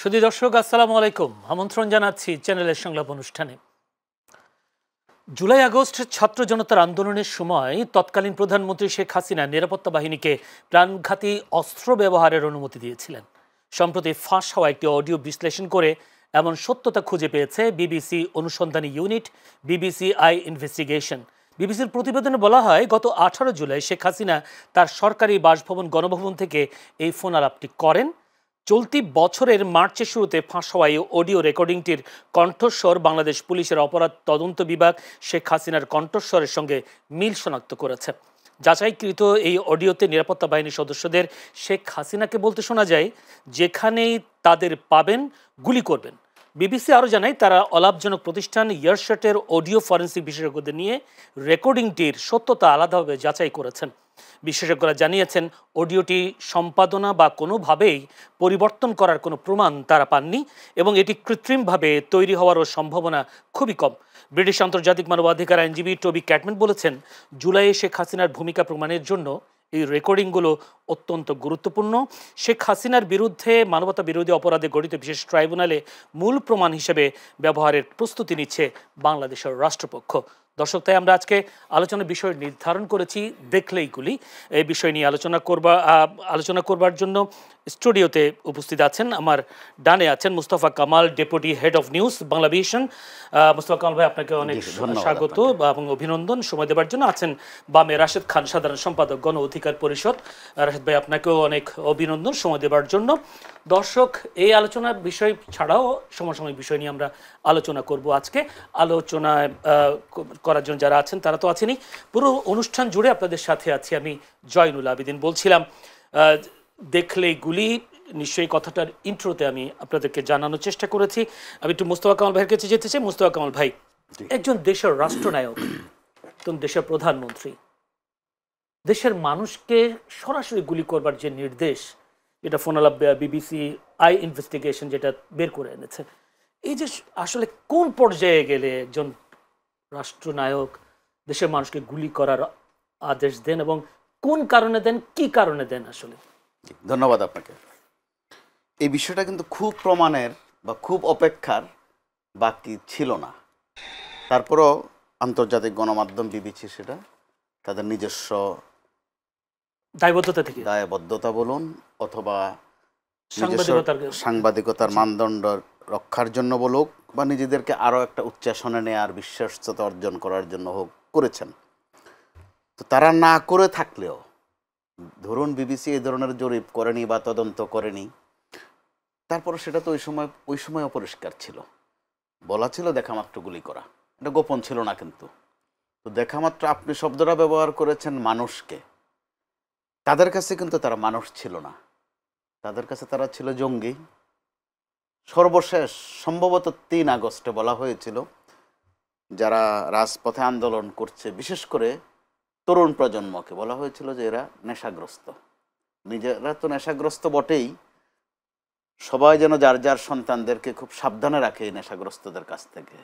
সুধী দর্শক আসসালামু আলাইকুম, আমন্ত্রণ জানাচ্ছি চ্যানেলের সংলাপ অনুষ্ঠানে। জুলাই আগস্ট ছাত্র জনতার আন্দোলনের সময় তৎকালীন প্রধানমন্ত্রী শেখ হাসিনা নিরাপত্তা বাহিনীকে প্রাণঘাতী অস্ত্র ব্যবহারের অনুমতি দিয়েছিলেন। সম্প্রতি ফাঁস হওয়া একটি অডিও বিশ্লেষণ করে এমন সত্যতা খুঁজে পেয়েছে বিবিসি অনুসন্ধানী ইউনিট বিবিসি আই ইনভেস্টিগেশন। বিবিসির প্রতিবেদনে বলা হয়, গত 18 জুলাই শেখ হাসিনা তার সরকারি বাসভবন গণভবন থেকে এই ফোন আলাপটি করেন। চলতি বছরের মার্চের শুরুতে ফাঁস হওয়া এই অডিও রেকর্ডিংটির কণ্ঠস্বর বাংলাদেশ পুলিশের অপরাধ তদন্ত বিভাগ শেখ হাসিনার কণ্ঠস্বরের সঙ্গে মিল শনাক্ত করেছে। যাচাইকৃত এই অডিওতে নিরাপত্তা বাহিনীর সদস্যদের শেখ হাসিনাকে বলতে শোনা যায়, যেখানেই তাদের পাবেন গুলি করবেন। বিবিসি আরও জানায়, তারা অলাভজনক প্রতিষ্ঠান ইয়ারশটের অডিও ফরেন্সিক বিশেষজ্ঞদের নিয়ে রেকর্ডিংটির সত্যতা আলাদাভাবে যাচাই করেছেন। বিশেষজ্ঞরা জানিয়েছেন, অডিওটি সম্পাদনা বা কোনোভাবেই পরিবর্তন করার কোনো প্রমাণ তারা পাননি এবং এটি কৃত্রিমভাবে তৈরি হওয়ারও সম্ভাবনা খুবই কম। ব্রিটিশ আন্তর্জাতিক মানবাধিকার আইনজীবী টবি ক্যাটম্যান বলেছেন, জুলাইয়ে শেখ হাসিনার ভূমিকা প্রমাণের জন্য এই রেকর্ডিংগুলো অত্যন্ত গুরুত্বপূর্ণ। শেখ হাসিনার বিরুদ্ধে মানবতা বিরোধী অপরাধে গঠিত বিশেষ ট্রাইব্যুনালে মূল প্রমাণ হিসেবে ব্যবহারের প্রস্তুতি নিচ্ছে বাংলাদেশের রাষ্ট্রপক্ষ। দর্শক, তাই আমরা আজকে আলোচনার বিষয় নির্ধারণ করেছি দেখলেইগুলি। এই বিষয় নিয়ে আলোচনা করবার জন্য স্টুডিওতে উপস্থিত আছেন, আমার ডানে আছেন Mustafa Kamal, deputy head of news Bangla vision. Mustafa Kamal ভাই, আপনাকে অনেক স্বাগত এবং অভিনন্দন সময় দেওয়ার জন্য। আছেন বামে রাশেদ খান, সাধারণ সম্পাদক গণ অধিকার পরিষদ। রাশেদ ভাই, আপনাকেও অনেক অভিনন্দন সময় দেওয়ার জন্য। দর্শক, এই আলোচনার বিষয় ছাড়াও সমসাময়িক বিষয় নিয়ে আমরা আলোচনা করব। আজকে আলোচনায় করার জন্য যারা আছেন তারা তো আছেনই, পুরো অনুষ্ঠান জুড়ে আপনাদের সাথে আছি আমি জয়নুল আবেদিন। বলছিলাম, দেখলেই গুলি, নিশ্চয়ই কথাটার ইন্ট্রোতে আমি আপনাদেরকে জানানোর চেষ্টা করেছি। আমি একটু মুস্তফা কামাল ভাইয়ের কাছে যেতে চাই। মুস্তফা কামাল ভাই, একজন দেশের রাষ্ট্রনায়ক, একজন দেশের প্রধানমন্ত্রী, দেশের মানুষকে সরাসরি গুলি করবার যে নির্দেশ, যেটা ফোনালাপ বিবিসি আই ইনভেস্টিগেশন যেটা বের করে এনেছে, এই যে আসলে কোন পর্যায়ে গেলে একজন রাষ্ট্রনায়ক দেশের মানুষকে গুলি করার আদেশ দেন এবং কোন কারণে দেন, কি কারণে দেন? আসলে ধন্যবাদ আপনাকে। এই বিষয়টা কিন্তু খুব প্রমাণের বা খুব অপেক্ষার বাকি ছিল না। তারপরও আন্তর্জাতিক গণমাধ্যম বিবিসি সেটা তাদের নিজস্ব দায়বদ্ধতা বলুন অথবা সাংবাদিকতার মানদণ্ড রক্ষার জন্য বলুক বা নিজেদেরকে আরও একটা উচ্চাসনে নেয়ার বিশ্বাসতা অর্জন করার জন্য হোক করেছেন। তো তারা না করে থাকলেও, ধরুন বিবিসি এই ধরনের জরিপ করেনি বা তদন্ত করেনি, তারপরে সেটা তো ওই সময় অপরিষ্কার ছিল। বলা ছিল দেখামাত্র গুলি করা, এটা গোপন ছিল না। কিন্তু তো দেখামাত্র আপনি শব্দটা ব্যবহার করেছেন মানুষকে, তাদের কাছে কিন্তু তারা মানুষ ছিল না, তাদের কাছে তারা ছিল জঙ্গি। সর্বশেষ সম্ভবত 3 আগস্টে বলা হয়েছিল, যারা রাজপথে আন্দোলন করছে বিশেষ করে তরুণ প্রজন্মকে বলা হয়েছিল যে এরা নেশাগ্রস্ত। নিজেরা তো নেশাগ্রস্ত বটেই, সবাই যেন যার যার সন্তানদেরকে খুব সাবধানে রাখে এই নেশাগ্রস্তদের কাছ থেকে।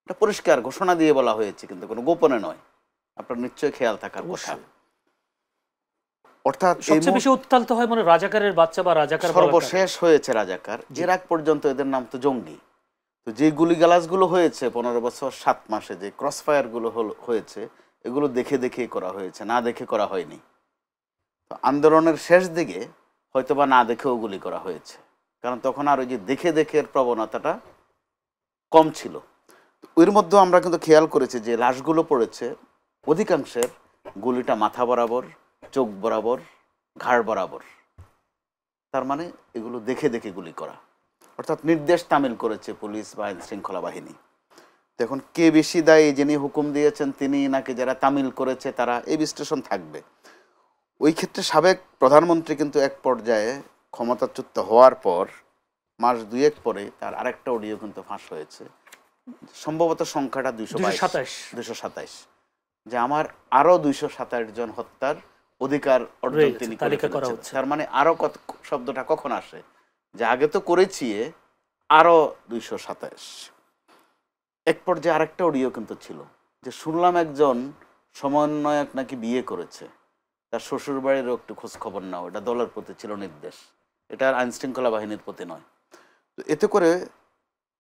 এটা পরিষ্কার ঘোষণা দিয়ে বলা হয়েছে, কিন্তু কোনো গোপনে নয়। আপনার নিশ্চয়ই খেয়াল থাকার কথা। অর্থাৎ সবচেয়ে বেশি উত্তাল হয় মানে রাজাকারের বাচ্চা বা রাজাকার, সর্বশেষ হয়েছে রাজাকার। এর আগ পর্যন্ত এদের নাম তো জঙ্গি। তো যে গুলিগালাজগুলো হয়েছে 15 বছর 7 মাসে, যে ক্রসফায়ারগুলো হয়েছে, এগুলো দেখে দেখে করা হয়েছে, না দেখে করা হয়নি। তো আন্দোলনের শেষ দিকে হয়তোবা না দেখেও গুলি করা হয়েছে, কারণ তখন আর ওই যে দেখে দেখে প্রবণতাটা কম ছিল। ওর মধ্যে আমরা কিন্তু খেয়াল করেছি যে লাশগুলো পড়েছে অধিকাংশের গুলিটা মাথা বরাবর, চোখ বরাবর, ঘাড় বরাবর। তার মানে এগুলো দেখে দেখে গুলি করা, অর্থাৎ নির্দেশ তামিল করেছে পুলিশ বা আইন শৃঙ্খলা বাহিনী। তো এখন কে বেশি দায়ী, যিনি হুকুম দিয়েছেন তিনি নাকি যারা তামিল করেছে তারা, এই বিশ্লেষণ থাকবে। ওই ক্ষেত্রে সাবেক প্রধানমন্ত্রী কিন্তু এক পর্যায়ে ক্ষমতাচ্যুত হওয়ার পর মাস 2 পরে তার আরেকটা অডিও কিন্তু ফাঁস হয়েছে। সম্ভবত সংখ্যাটা 227, যে আমার আরো 227 জন হত্যার অধিকার অর্জন তিনি করেছেন। তার মানে আরো কত শব্দটা কখন আসে, যে আগে তো করেছি আরো 227। এক পর্যায়ে আরেকটা অডিও কিন্তু ছিল, যে শুনলাম একজন সমন্বয়ক নাকি বিয়ে করেছে, তার শ্বশুর বাড়িরও একটু খোঁজ খবর নাও। এটা দলের প্রতি ছিল নির্দেশ, এটা আইন শৃঙ্খলা বাহিনীর প্রতি নয়। তো এতে করে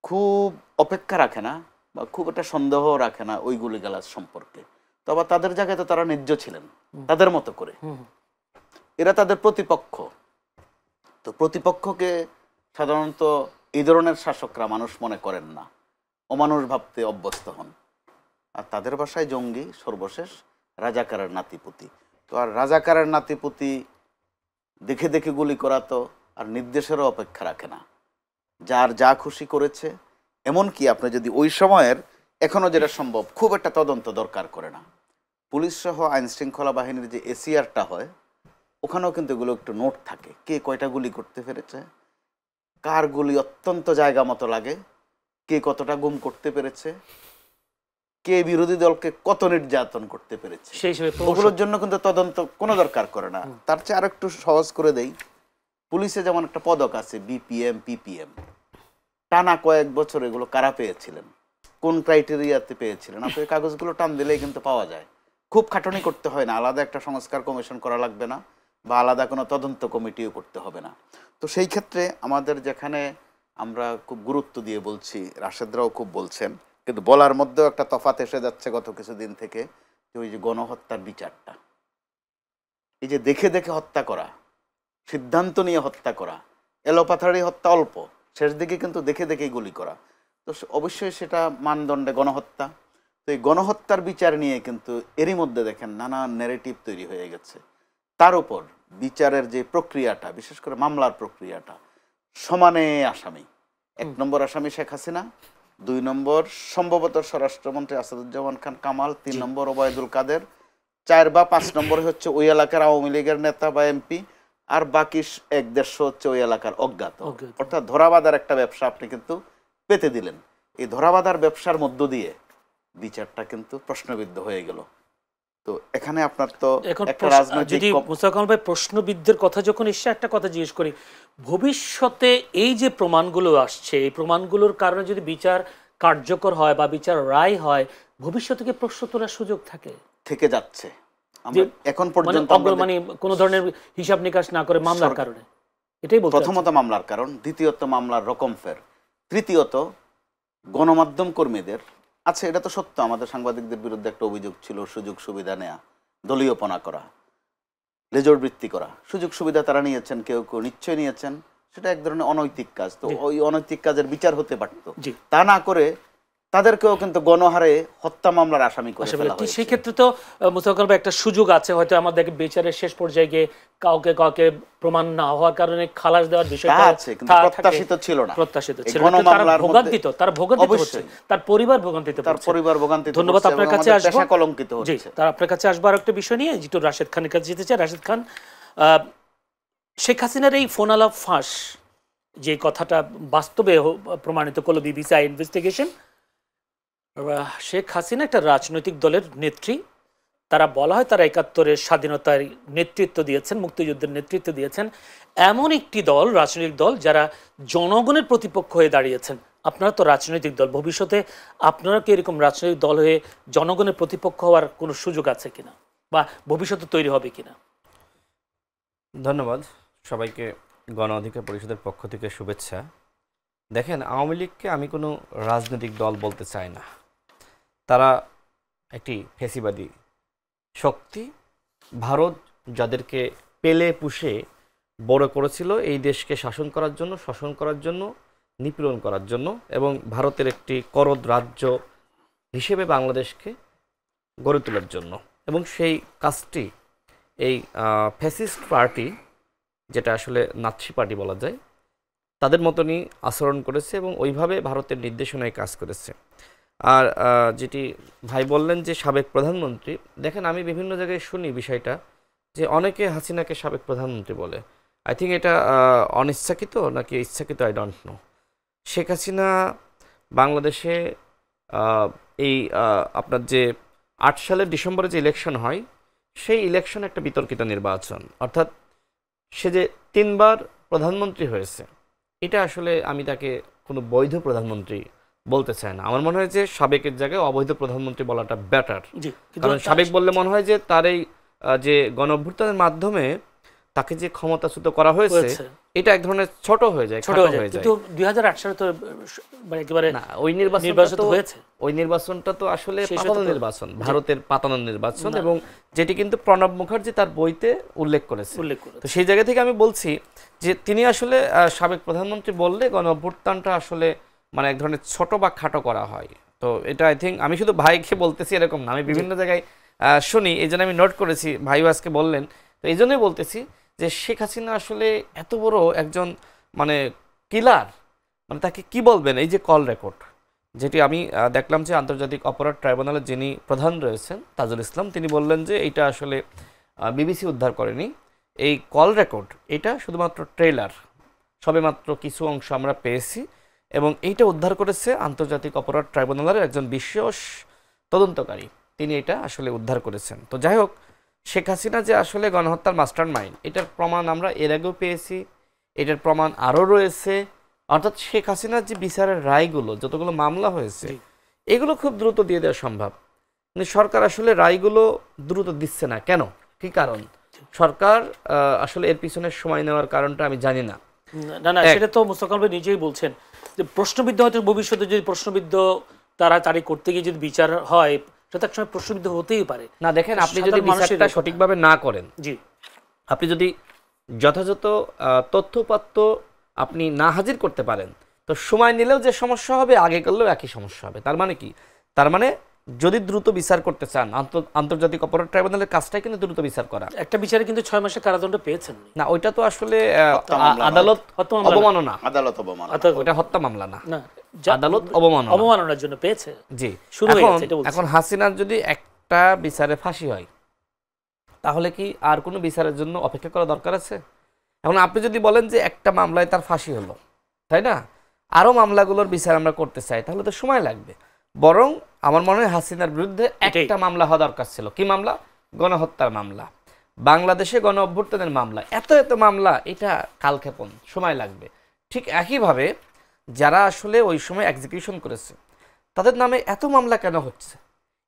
খুব অপেক্ষা রাখে না বা খুব একটা সন্দেহ রাখে না ওই গুলিগালাজ সম্পর্কে। তবে তাদের জায়গায় তো তারা ন্যায্য ছিলেন তাদের মতো করে, এরা তাদের প্রতিপক্ষ। তো প্রতিপক্ষকে সাধারণত এই ধরনের শাসকরা মানুষ মনে করেন না, অমানুষ ভাবতে অভ্যস্ত হন। আর তাদের ভাষায় জঙ্গি সর্বশেষ রাজাকারের নাতিপুতি। তো আর রাজাকারের নাতিপুতি দেখে দেখে গুলি করা তো আর নির্দেশেরও অপেক্ষা রাখে না, যার যা খুশি করেছে। এমনকি আপনি যদি ওই সময়ের এখনও যেটা সম্ভব খুব একটা তদন্ত দরকার করে না, পুলিশ সহ আইন শৃঙ্খলা বাহিনীর যে এসিআরটা হয় ওখানেও কিন্তু এগুলো একটু নোট থাকে, কে কয়টা গুলি করতে পেরেছে, কার গুলি অত্যন্ত জায়গা মতো লাগে, কে কতটা গুম করতে পেরেছে, কে বিরোধী দলকে কত নির্যাতন করতে পেরেছে, ওগুলোর জন্য কিন্তু তদন্ত কোনো দরকার করে না। তার চেয়ে আরেকটু সহজ করে দেই, পুলিশে যেমন একটা পদক আছে বিপিএম পিপিএম, টানা কয়েক বছর এগুলো কারা পেয়েছিলেন, কোন ক্রাইটেরিয়াতে পেয়েছিলেন, আপনি কাগজগুলো টান দিলেই কিন্তু পাওয়া যায়। খুব খাটনি করতে হয় না, আলাদা একটা সংস্কার কমিশন করা লাগবে না বা আলাদা কোনো তদন্ত কমিটিও করতে হবে না। তো সেই ক্ষেত্রে আমাদের যেখানে আমরা খুব গুরুত্ব দিয়ে বলছি, রাশেদরাও খুব বলছেন, কিন্তু বলার মধ্যেও একটা তফাৎ এসে যাচ্ছে গত কিছুদিন থেকে, যে ওই যে গণহত্যার বিচারটা, এই যে দেখে দেখে হত্যা করা, সিদ্ধান্ত নিয়ে হত্যা করা, এলোপাথারি হত্যা অল্প, শেষ দিকে কিন্তু দেখে দেখেই গুলি করা, তো অবশ্যই সেটা মানদণ্ডে গণহত্যা। তো এই গণহত্যার বিচার নিয়ে কিন্তু এরই মধ্যে দেখেন নানা ন্যারেটিভ তৈরি হয়ে গেছে। তার উপর বিচারের যে প্রক্রিয়াটা, বিশেষ করে মামলার প্রক্রিয়াটা, সমানে আসামি, 1 নম্বর আসামি শেখ হাসিনা, 2 নম্বর সম্ভবত স্বরাষ্ট্রমন্ত্রী আসাদুজ্জামান খান কামাল, 3 নম্বর ওবায়দুল কাদের, 4 বা 5 নম্বরে হচ্ছে ওই এলাকার আওয়ামী লীগের নেতা বা এমপি, আর বাকি 1-1.5 হচ্ছে ওই এলাকার অজ্ঞাত। অর্থাৎ ধরাবাঁধার একটা ব্যবসা আপনি কিন্তু পেতে দিলেন। এই ধরাবাঁধার ব্যবসার মধ্য দিয়ে বিচারটা কিন্তু প্রশ্নবিদ্ধ হয়ে গেল। তো এখানে আপনার তো একটা রাজনৈতিক, যদি মুস্তাফা কামাল ভাই প্রশ্নবিদ্ধের কথা যখন এসে একটা কথা জিজ্ঞেস করি, ভবিষ্যতে এই যে প্রমাণগুলো আসছে, এই প্রমাণগুলোর কারণে যদি বিচার কার্যকর হয় বা বিচার রায় হয়, ভবিষ্যতে কি প্রশ্ন তোলার সুযোগ থাকে? থেকে যাচ্ছে এখন পর্যন্ত, মানে কোন ধরনের হিসাব নিকাশ না করে মামলার কারণে, এটাই বলতে। প্রথমত মামলার কারণ, দ্বিতীয়ত মামলার রকম ফের, তৃতীয়ত গণমাধ্যম কর্মীদের আছে, এটা তো সত্য, আমাদের সাংবাদিকদের বিরুদ্ধে একটা অভিযোগ ছিল সুযোগ সুবিধা নেয়া, দলীয়পনা করা, লেজর বৃত্তি করা। সুযোগ সুবিধা তারা নিয়েছেন, কেউ কেউ নিশ্চয়ই নিয়েছেন, সেটা এক ধরনের অনৈতিক কাজ। তো ওই অনৈতিক কাজের বিচার হতে পারত, তা না করে তাদেরকেও কিন্তু গণহারে হত্যা মামলার আসামি করে ফেলা হয়েছে। সেই ক্ষেত্রে তো মুস্তাফা কামাল ভাই একটা সুযোগ আছে, হয়তো আমাদের বিচারের শেষ পর্যায়ে গিয়ে কাউকে কাউকে প্রমাণ না হওয়ার কারণে খালাস দেওয়ার বিষয়টা আছে, কিন্তু প্রত্যাশিত ছিল না, প্রত্যাশিত ছিল না। তারা ভোগান্তিত, তার ভোগান্তিত হচ্ছে, তার পরিবার ভোগান্তিত, তার পরিবার ভোগান্তিত। ধন্যবাদ, আপনার কাছে আসবো, কলঙ্কিত হচ্ছে। জি, তার আপনার কাছে আসবার একটা বিষয় নিয়ে যেটা রাশেদ খানের কাছে যেতে চাই। রাশেদ খান, শেখ হাসিনার এই ফোন আলাপ ফাঁস যে কথাটা বাস্তবে প্রমাণিত করলো বিবিসি ইনভেস্টিগেশন, শেখ হাসিনা একটা রাজনৈতিক দলের নেত্রী, তারা বলা হয় তারা 71-এর স্বাধীনতার নেতৃত্ব দিয়েছেন, মুক্তিযুদ্ধের নেতৃত্ব দিয়েছেন, এমন একটি দল, রাজনৈতিক দল যারা জনগণের প্রতিপক্ষ হয়ে দাঁড়িয়েছেন। আপনারা তো রাজনৈতিক দল, ভবিষ্যতে আপনারা কি এরকম রাজনৈতিক দল হয়ে জনগণের প্রতিপক্ষ হওয়ার কোনো সুযোগ আছে কিনা বা ভবিষ্যতে তৈরি হবে কিনা? ধন্যবাদ সবাইকে, গণ অধিকার পরিষদের পক্ষ থেকে শুভেচ্ছা। দেখেন, আওয়ামী লীগকে আমি কোনো রাজনৈতিক দল বলতে চাই না, তারা একটি ফ্যাসিবাদী শক্তি। ভারত যাদেরকে পেলে পুষে বড় করেছিল এই দেশকে শাসন করার জন্য, শোষণ করার জন্য, নিপীড়ন করার জন্য, এবং ভারতের একটি করদ রাজ্য হিসেবে বাংলাদেশকে গড়ে তোলার জন্য, এবং সেই কাজটি এই ফ্যাসিস্ট পার্টি, যেটা আসলে নাৎসি পার্টি বলা যায়, তাদের মতনই আচরণ করেছে এবং ওইভাবে ভারতের নির্দেশনায় কাজ করেছে। আর যেটি ভাই বললেন যে সাবেক প্রধানমন্ত্রী, দেখেন আমি বিভিন্ন জায়গায় শুনি বিষয়টা যে অনেকে হাসিনাকে সাবেক প্রধানমন্ত্রী বলে। আই থিঙ্ক এটা অনিচ্ছাকৃত নাকি ইচ্ছাকৃত, I don't know. Sheikh Hasina বাংলাদেশে এই আপনার যে 8 সালের ডিসেম্বরে যে ইলেকশন হয়, সেই ইলেকশন একটা বিতর্কিত নির্বাচন, অর্থাৎ সে যে 3 বার প্রধানমন্ত্রী হয়েছে, এটা আসলে আমি তাকে কোনো বৈধ প্রধানমন্ত্রী বলতে চাই না। আমার মনে হয় যে সাবেকের জায়গায় অবৈধ প্রধানমন্ত্রী বলাটা বেটার, কারণ সাবেক বললে মনে হয় যে তার এই যে গণঅভ্যুত্থানের মাধ্যমে তাকে যে ক্ষমতাচ্যুত করা হয়েছে এটা এক ধরনের ছোট হয়ে যায়, ছোট খাটো হয়ে যায়, হয়ে যায়। কিন্তু 2008 সালে তো মানে একেবারে না, ওই নির্বাচন নির্বাচিত হয়েছে। ওই নির্বাচনটা তো আসলে শেষ পাতানো হতে তো- নির্বাচন, ভারতের পাতানো নির্বাচন, না। এবং যেটি কিন্তু প্রণব মুখার্জি তার বইতে উল্লেখ করেছে। তো সেই জায়গা থেকে আমি বলছি যে তিনি আসলে সাবেক প্রধানমন্ত্রী বললে গণ অভ্যুত্থানটা আসলে মানে এক ধরনের ছোট বা খাটো করা হয়। তো এটা আই থিঙ্ক আমি শুধু ভাইকে বলতেছি এরকম না, আমি বিভিন্ন জায়গায় শুনি, এই জন্য আমি নোট করেছি, ভাইও আজকে বললেন। তো এই জন্যই বলতেছি যে শেখ হাসিনা আসলে এত বড় একজন মানে কিলার, মানে তাকে কি বলবেন, এই যে কল রেকর্ড যেটি আমি দেখলাম যে আন্তর্জাতিক অপরাধ ট্রাইব্যুনালের যিনি প্রধান রয়েছেন তাজুল ইসলাম, তিনি বললেন যে এইটা আসলে বিবিসি উদ্ধার করেনি, এই কল রেকর্ড এটা শুধুমাত্র ট্রেলার, সবেমাত্র কিছু অংশ আমরা পেয়েছি, এবং এইটা উদ্ধার করেছে আন্তর্জাতিক অপরাধ ট্রাইব্যুনালের একজন বিশেষ তদন্তকারী, তিনি এটা আসলে উদ্ধার করেছেন। তো যাই হোক, শেখ হাসিনা যে আসলে গণহত্যার মাস্টার মাইন্ড, এটার প্রমাণ আমরা এর আগেও পেয়েছি, এটার প্রমাণ আরও রয়েছে। অর্থাৎ শেখ হাসিনার যে বিচারের রায়গুলো, যতগুলো মামলা হয়েছে, এগুলো খুব দ্রুত দিয়ে দেওয়া সম্ভব, কিন্তু সরকার আসলে রায়গুলো দ্রুত দিচ্ছে না কেন, কি কারণ? সরকার আসলে এর পিছনে সময় নেওয়ার কারণটা আমি জানি না। না, সেটা তো মোস্তফা ভাই নিজেই বলছেন যে প্রশ্নবিদ্ধ হয়তো ভবিষ্যতে যদি প্রশ্নবিদ্ধ তাড়াতাড়ি করতে গিয়ে যদি বিচার হয়, সেটা এক সময় প্রশ্নবিদ্ধ হতেই পারে। না দেখেন, আপনি যদি বিচারটা সঠিকভাবে না করেন, জি, আপনি যদি যথাযথ তথ্যপাত্য আপনি না হাজির করতে পারেন, তো সময় নিলেও যে সমস্যা হবে, আগে করলেও একই সমস্যা হবে। তার মানে কি? তার মানে যদি দ্রুত বিচার করতে চান, আন্তর্জাতিক অপরাধ ট্রাইব্যুনালের কাজটাই কিন্তু দ্রুত বিচার করা। একটা বিচারে কিন্তু 6 মাসের কারাদণ্ড পেয়েছেন না, ওইটা তো আসলে আদালত অবমাননা, আদালত অবমাননা, ওটা হত্যা মামলা না, না, আদালত অবমাননার জন্য পেয়েছে। জি, শুরু হয়েছে এটা বলছি। এখন হাসিনার যদি একটা বিচারে ফাঁসি হয়, তাহলে কি আর কোনো বিচারের জন্য অপেক্ষা করা দরকার আছে? এখন আপনি যদি বলেন যে একটা মামলায় তার ফাঁসি হলো, তাই না, আরো মামলাগুলোর বিচার আমরা করতে চাই, তাহলে তো সময় লাগবে। বরং আমার মনে হয় হাসিনার বিরুদ্ধে একটা মামলা হওয়া দরকার ছিল। কি মামলা? গণহত্যার মামলা, বাংলাদেশে গণ অভ্যুত্থানের মামলা। এত এত মামলা, এটা কালক্ষেপণ, সময় লাগবে। ঠিক একইভাবে যারা আসলে ওই সময় এক্সিকিউশন করেছে, তাদের নামে এত মামলা কেন হচ্ছে?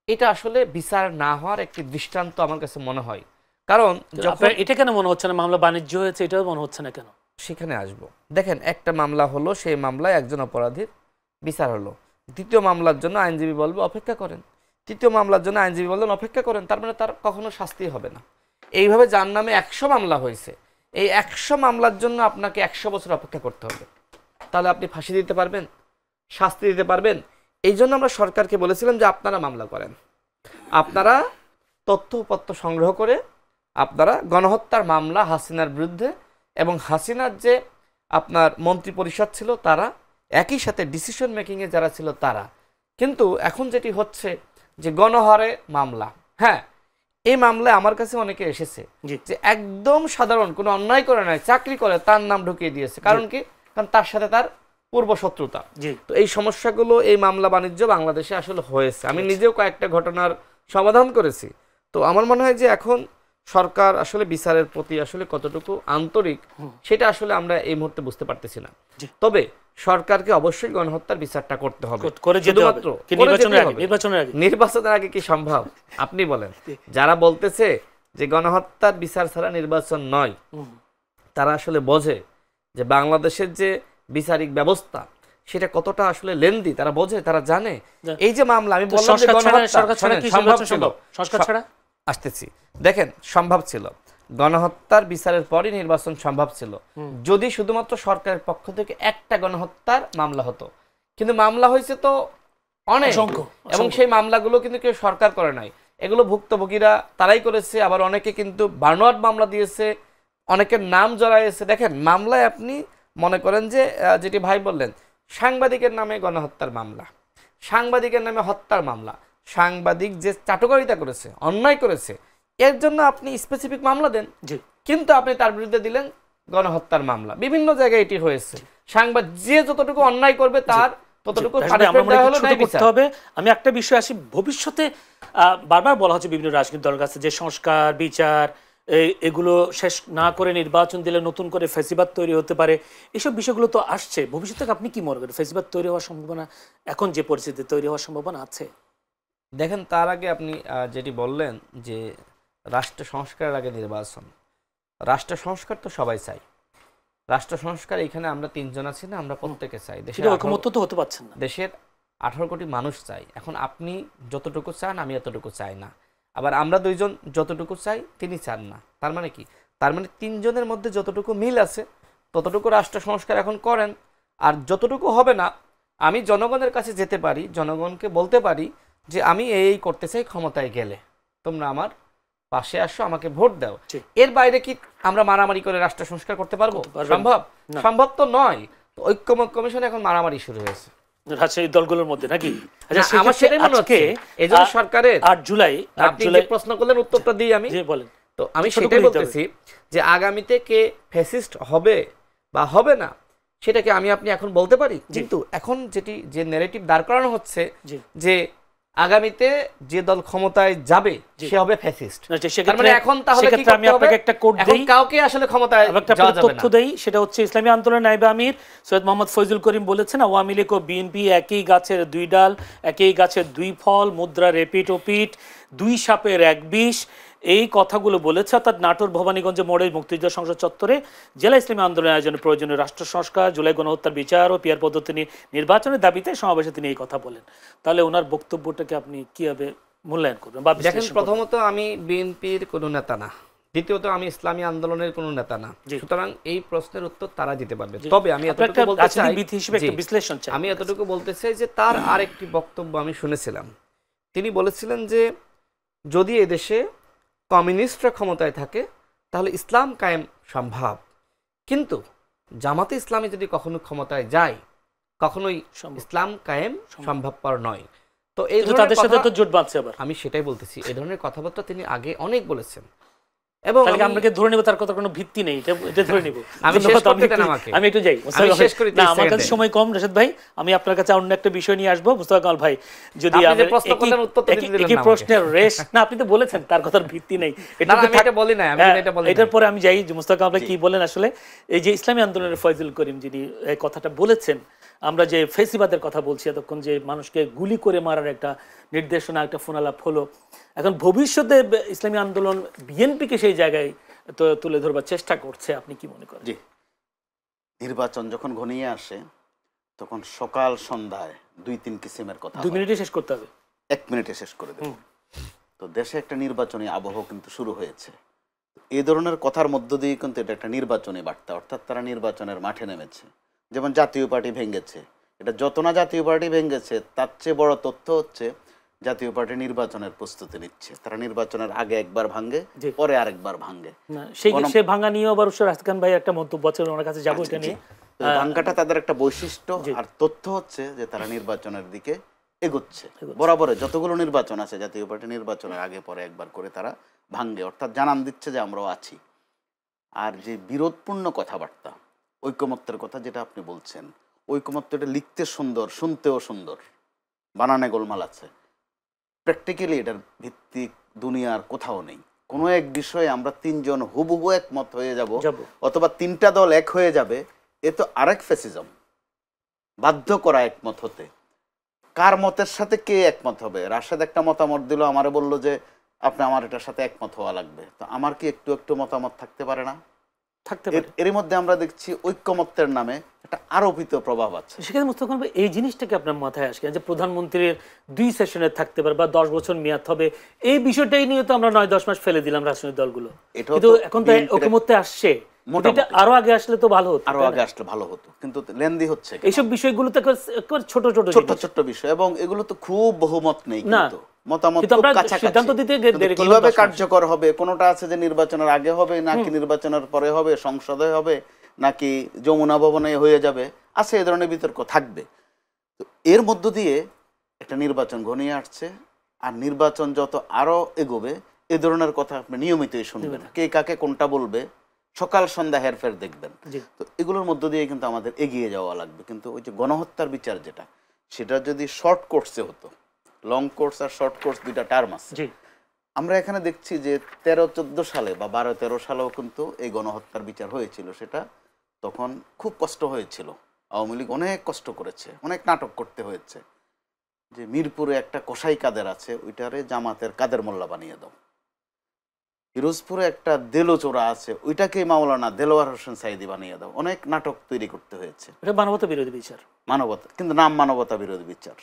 এটা আসলে বিচার না হওয়ার একটি দৃষ্টান্ত আমার কাছে মনে হয়। কারণ এটা কেন মনে হচ্ছে না মামলা বাণিজ্য হয়েছে, এটাও মনে হচ্ছে না কেন? সেখানে আসবো। দেখেন, একটা মামলা হলো, সেই মামলায় একজন অপরাধীর বিচার হলো, দ্বিতীয় মামলার জন্য আইনজীবী বলবে অপেক্ষা করেন, তৃতীয় মামলার জন্য আইনজীবী বলবেন অপেক্ষা করেন, তার মানে তার কখনো শাস্তি হবে না। এইভাবে যার নামে 100 মামলা হয়েছে, এই 100 মামলার জন্য আপনাকে 100 বছর অপেক্ষা করতে হবে। তাহলে আপনি ফাঁসি দিতে পারবেন, শাস্তি দিতে পারবেন? এই জন্য আমরা সরকারকে বলেছিলাম যে আপনারা মামলা করেন, আপনারা তথ্যপত্র সংগ্রহ করে আপনারা গণহত্যার মামলা হাসিনার বিরুদ্ধে, এবং হাসিনার যে আপনার মন্ত্রী পরিষদ ছিল তারা, একই সাথে ডিসিশন মেকিংয়ে যারা ছিল তারা। কিন্তু এখন যেটি হচ্ছে যে গণহারে মামলা, হ্যাঁ, এই মামলায় আমার কাছে অনেকে এসেছে যে একদম সাধারণ কোনো অন্যায় করে নাই, চাকরি করে তার নাম ঢুকিয়ে দিয়েছে। কারণ কি? কারণ তার সাথে তার পূর্ব শত্রুতা। তো এই সমস্যাগুলো, এই মামলা বাণিজ্য বাংলাদেশে আসলে হয়েছে। আমি নিজেও কয়েকটা ঘটনার সমাধান করেছি। তো আমার মনে হয় যে এখন সরকার আসলে বিচারের প্রতি আসলে কতটুকু আন্তরিক, সেটা আসলে আমরা এই মুহূর্তে বুঝতে পারতেছি না। তবে সরকারকে অবশ্যই গণহত্যার বিচারটা করতে হবে, নির্বাচনের আগে কি সম্ভব? আপনি বলেন। যারা বলতেছে যে গণহত্যার বিচার ছাড়া নির্বাচন নয়, তারা আসলে বোঝে যে বাংলাদেশের যে বিচারিক ব্যবস্থা সেটা কতটা আসলে লেন্দি, তারা বোঝে, তারা জানে। এই যে মামলা আমি বললাম যে গণহত্যা আসতেছি, দেখেন সম্ভব ছিল, গণহত্যার বিচারের পরই নির্বাচন সম্ভব ছিল যদি শুধুমাত্র সরকারের পক্ষ থেকে একটা গণহত্যার মামলা হতো। কিন্তু মামলা হয়েছে তো অনেক, এবং সেই মামলাগুলো কিন্তু কেউ সরকার করে নাই, এগুলো ভুক্তভোগীরা তারাই করেছে। আবার অনেকে কিন্তু বানোয়াট মামলা দিয়েছে, অনেকের নাম জড়াইছে। দেখেন, মামলায় আপনি মনে করেন যে যেটি ভাই বললেন, সাংবাদিকের নামে গণহত্যার মামলা, সাংবাদিকের নামে হত্যার মামলা, সাংবাদিক যে চাটুকারিতা করেছে, অন্যায় করেছে, এর জন্য আপনি স্পেসিফিক মামলা দেন, কিন্তু আপনি তার বিরুদ্ধে দিলেন গণহত্যার মামলা। বিভিন্ন জায়গায় এটি হয়েছে। সাংবাদিক যে যতটুকু অন্যায় করবে তার ততটুকু করতে হবে। আমি একটা বিষয় আসি, ভবিষ্যতে বারবার বলা হচ্ছে বিভিন্ন রাজনৈতিক দলের কাছে যে সংস্কার, বিচার এগুলো শেষ না করে নির্বাচন দিলে নতুন করে ফেসিবাদ তৈরি হতে পারে। এসব বিষয়গুলো তো আসছে। ভবিষ্যতে আপনি কি মনে করেন, ফেসিবাদ তৈরি হওয়ার সম্ভাবনা, এখন যে পরিস্থিতি তৈরি হওয়ার সম্ভাবনা আছে? দেখেন, তার আগে আপনি যেটি বললেন যে রাষ্ট্র সংস্কারের আগে নির্বাচন, রাষ্ট্র সংস্কার তো সবাই চাই, রাষ্ট্র সংস্কার এখানে আমরা তিনজন আছি না, আমরা প্রত্যেকে চাই। দেশের সেটা ঐকমত্য তো হতে পারছেন না। দেশের 18 কোটি মানুষ চাই। এখন আপনি যতটুকু চান আমি এতটুকু চাই না, আবার আমরা দুইজন যতটুকু চাই তিনি চান না। তার মানে কি? তার মানে তিনজনের মধ্যে যতটুকু মিল আছে ততটুকু রাষ্ট্র সংস্কার এখন করেন। আর যতটুকু হবে না, আমি জনগণের কাছে যেতে পারি, জনগণকে বলতে পারি যে আমি এই করতে চাই, ক্ষমতায় গেলে তোমরা আমার পাশে আসো, আমাকে ভোট দাও। এর বাইরে কি আমরা মারামারি করে রাষ্ট্র সংস্কার করতে পারবো? সম্ভব? সম্ভব তো নয়। তো ঐক্যমত কমিশনে এখন মারামারি শুরু হয়েছে রাজশাহী দলগুলোর মধ্যে নাকি? আচ্ছা, আমার সেটাই মনে হচ্ছে এজন্য সরকারের 8 জুলাই আপনি যে প্রশ্ন করলেন উত্তরটা দিই আমি। জি বলেন। তো আমি সেটাই বলতেছি যে আগামীতে কে ফ্যাসিস্ট হবে বা হবে না সেটাকে আমি আপনি এখন বলতে পারি, কিন্তু এখন যে ন্যারেটিভ দাঁড় করানো হচ্ছে যে আগামীতে যে দল ক্ষমতায় যাবে সে হবে ফ্যাসিস্ট। তার মানে এখন তাহলে কি করতে হবে? আমি আপনাকে একটা কোড দেই, এখন কাউকে আসলে ক্ষমতায় যাওয়া যাবে না। তথ্য দেই, সেটা হচ্ছে ইসলামী আন্দোলনের নায়েবে আমির সৈয়দ মোহাম্মদ ফয়জুল করিম বলেছেন, আওয়ামী লীগ ও বিএনপি একই গাছের দুই ডাল, একই গাছের দুই ফল, মুদ্রার এপিঠ ওপিঠ, দুই সাপের এক বিষ। এই কথাগুলো বলেছে। অর্থাৎ নাটোর ভবানীগঞ্জে মোড়ে মুক্তিযুদ্ধ সংসদ চত্বরে জেলা ইসলামী আন্দোলনের আয়োজনে প্রয়োজনীয় রাষ্ট্র সংস্কার, জুলাই গণহত্যার বিচার ও পিয়ার পদ্ধতি নির্বাচনের দাবিতে সমাবেশে তিনি এই কথা বলেন। তাহলে ওনার বক্তব্যটাকে আপনি কিভাবে মূল্যায়ন করবেন? দেখেন, প্রথমত আমি বিএনপির কোনো নেতা না, দ্বিতীয়ত আমি ইসলামী আন্দোলনের কোনো নেতা না, সুতরাং এই প্রশ্নের উত্তর তারা দিতে পারবে। তবে আমি এতটুকু বলতে চাই, বলতে চাই যে তার আরেকটি বক্তব্য আমি শুনেছিলাম। তিনি বলেছিলেন যে যদি এদেশে কমিউনিস্টরা ক্ষমতায় থাকে তাহলে ইসলাম কায়েম সম্ভব, কিন্তু জামাতে ইসলামী যদি কখনো ক্ষমতায় যায় কখনোই ইসলাম কায়েম সম্ভবপর নয়। তো এই তাদের সাথে তো জোট বাঁধছে। আবার আমি সেটাই বলতেছি, এই ধরনের কথাবার্তা তিনি আগে অনেক বলেছেন এবং আমরা ধরে নেব তার কথা কোনো ভিত্তি নেই, এটা ধরে নেব। আমি একটু যাই, আমার কাছে সময় কম। রাশেদ ভাই, আমি আপনার কাছে অন্য একটা বিষয় নিয়ে আসবো। মুস্তাফা কামাল ভাই, যদি একই প্রশ্নের রেশ না, আপনি তো বলেছেন তার কথার ভিত্তি নেই, এটার পরে আমি যাই যে মুস্তাফা কামাল ভাই কি বলেন। আসলে এই যে ইসলামী আন্দোলনের ফয়জুল করিম যিনি এই কথাটা বলেছেন, আমরা যে ফেসিবাদের কথা বলছি এতক্ষণ, যে মানুষকে গুলি করে মারার একটা নির্দেশনা, একটা ফোনালাপ হলো, এখন ভবিষ্যতে ইসলামী আন্দোলন বিএনপিকে সেই জায়গায় তুলে ধরবার চেষ্টা করছে, আপনি কি মনে করেন? জি, নির্বাচন যখন ঘনিয়ে আসে তখন সকাল সন্ধ্যায় 2-3 কিসিমের কথা, 2 মিনিটে শেষ করতে হবে, 1 মিনিটে শেষ করে দেব। তো দেশে একটা নির্বাচনী আবহ কিন্তু শুরু হয়েছে। এই ধরনের কথার মধ্য দিয়ে কিন্তু এটা একটা নির্বাচনী বার্তা, অর্থাৎ তারা নির্বাচনের মাঠে নেমেছে। যেমন জাতীয় পার্টি ভেঙেছে, এটা যত না জাতীয় পার্টি ভেঙেছে তার চেয়ে বড় তথ্য হচ্ছে জাতীয় পার্টি নির্বাচনের প্রস্তুতি নিচ্ছে। তারা নির্বাচনের আগে একবার ভাঙে, পরে আরেকবার ভাঙে। সেই ভাঙা নিয়ে আবার রাশেদ খান ভাই একটা মন্তব্য আছে, ওনার কাছে যাবো এটা নিয়ে। ভাঙাটা তাদের একটা বৈশিষ্ট্য, আর তথ্য হচ্ছে যে তারা নির্বাচনের দিকে এগোচ্ছে। বরাবরে যতগুলো নির্বাচন আছে জাতীয় পার্টি নির্বাচনের আগে পরে একবার করে তারা ভাঙে, অর্থাৎ জানান দিচ্ছে যে আমরাও আছি। আর যে বিরোধপূর্ণ কথাবার্তা, ঐকমত্যের কথা যেটা আপনি বলছেন, ঐকমত্য এটা লিখতে সুন্দর, শুনতেও সুন্দর, বানানে গোলমাল আছে। প্র্যাকটিক্যালি এটার ভিত্তিক দুনিয়ার কোথাও নেই। কোনো এক বিষয়ে আমরা 3 জন হুবহু একমত হয়ে যাব, অথবা 3টা দল এক হয়ে যাবে, এ তো আরেক ফ্যাসিজম। বাধ্য করা একমত হতে, কার মতের সাথে কে একমত হবে? রাশেদ একটা মতামত দিল, আমারে বলল যে আপনি আমার এটার সাথে একমত হওয়া লাগবে, তো আমার কি একটু একটু মতামত থাকতে পারে না? এর মধ্যে আমরা দেখছি ঐক্যমত্যের নামে একটা আরোপিত প্রভাব আছে। সেখানে মুস্তাফা ভাই, এই জিনিসটাকে আপনার মাথায় আসে যে প্রধানমন্ত্রীর 2 সেশনে থাকতে পারে বা 10 বছর মেয়াদ হবে, এই বিষয়টাই নিয়ে তো আমরা 9-10 মাস ফেলে দিলাম রাজনৈতিক দলগুলো, কিন্তু এখন তো ঐক্যমত্যে আসছে। আরো আগে আসলে তো ভালো হতো, আরো আগে আসলে ভালো হতো, কিন্তু লেন্দি হচ্ছে। এইসব বিষয়গুলো তো ছোট ছোট ছোট বিষয়, এবং এগুলো তো খুব বহুমত নেই, কিন্তু মতামত কিভাবে কার্যকর হবে। কোনোটা আছে যে নির্বাচনের আগে হবে, নাকি নির্বাচনের পরে হবে, সংসদে হবে, নাকি যমুনা ভবনে হয়ে যাবে, আছে এ ধরনের বিতর্ক থাকবে। তো এর মধ্য দিয়ে একটা নির্বাচন ঘনিয়ে আসছে, আর নির্বাচন যত আরো এগোবে এ ধরনের কথা আপনি নিয়মিতই শুনবেন, কে কাকে কোনটা বলবে, সকাল সন্ধ্যা হেরফের দেখবেন। তো এগুলোর মধ্য দিয়ে কিন্তু আমাদের এগিয়ে যাওয়া লাগবে। কিন্তু ওই যে গণহত্যার বিচার যেটা, সেটা যদি শর্ট কোর্সে হতো, লং কোর্স আর শর্ট কোর্স দুইটা টার্ম আছে। আমরা এখানে দেখছি যে 13-14 সালে বা 12-13 সালেও কিন্তু এই গণহত্যার বিচার হয়েছিল। সেটা তখন খুব কষ্ট হয়েছিল, আওয়ামী লীগ অনেক কষ্ট করেছে, অনেক নাটক করতে হয়েছে যে মিরপুরে একটা কসাই কাদের আছে, ওইটারে জামাতের কাদের মোল্লা বানিয়ে দাও। পিরোজপুরে একটা দেলোচোরা আছে, ওইটাকে মাওলানা দেলোয়ার হোসেন সাইদি বানিয়ে দাও। অনেক নাটক তৈরি করতে হয়েছে। এটা মানবতা বিরোধী বিচার, মানবতা, কিন্তু নাম মানবতা বিরোধী বিচার,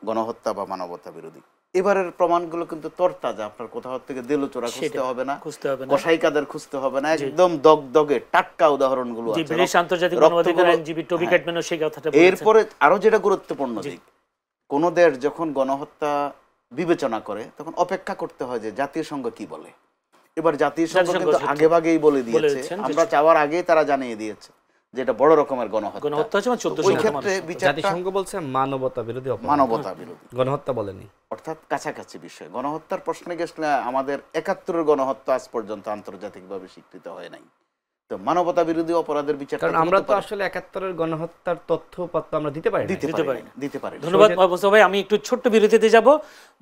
গণহত্যা বা মানবতা বিরোধী। এবারের প্রমাণগুলো কিন্তু তরতাজা, আপনার কোথাও থেকে দেলোচোরা খুঁজতে হবে না, কসাই কাদের খুঁজতে হবে না, একদম দগদগে টাটকা উদাহরণগুলো আছে। আন্তর্জাতিক মানবাধিকার আইনজীবী টবি ক্যাটম্যানও সেই কথাটা বলেছেন। এরপরে আরো যেটা গুরুত্বপূর্ণ দিক, কোন দেশ যখন গণহত্যা বিবেচনা করে তখন অপেক্ষা করতে হয় যে জাতীয় সংঘ কি বলে। এবার জাতীয় সংঘ কিন্তু আগে ভাগেই বলে দিয়েছে, আমরা চাওয়ার আগেই তারা জানিয়ে দিয়েছে যে এটা বড় রকমের গণহত্যা। ওই ক্ষেত্রে জাতিসংঘ বলছে মানবতা বিরোধী অপরাধ, মানবতা বিরোধী, গণহত্যা বলেনি, অর্থাৎ কাছাকাছি বিষয়। গণহত্যার প্রশ্নে গেছলে আমাদের ৭১-এর গণহত্যা আজ পর্যন্ত আন্তর্জাতিকভাবে স্বীকৃত হয় নাই। তো মানবতা বিরোধী অপরাধের বিচার কারণ আমরা তো আসলে ৭১-এর গণহত্যার তথ্যপত্র আমরা দিতে পারি। ধন্যবাদ মোস্তফা ভাই। আমি একটু ছোট্ট বিরতিতে যাব।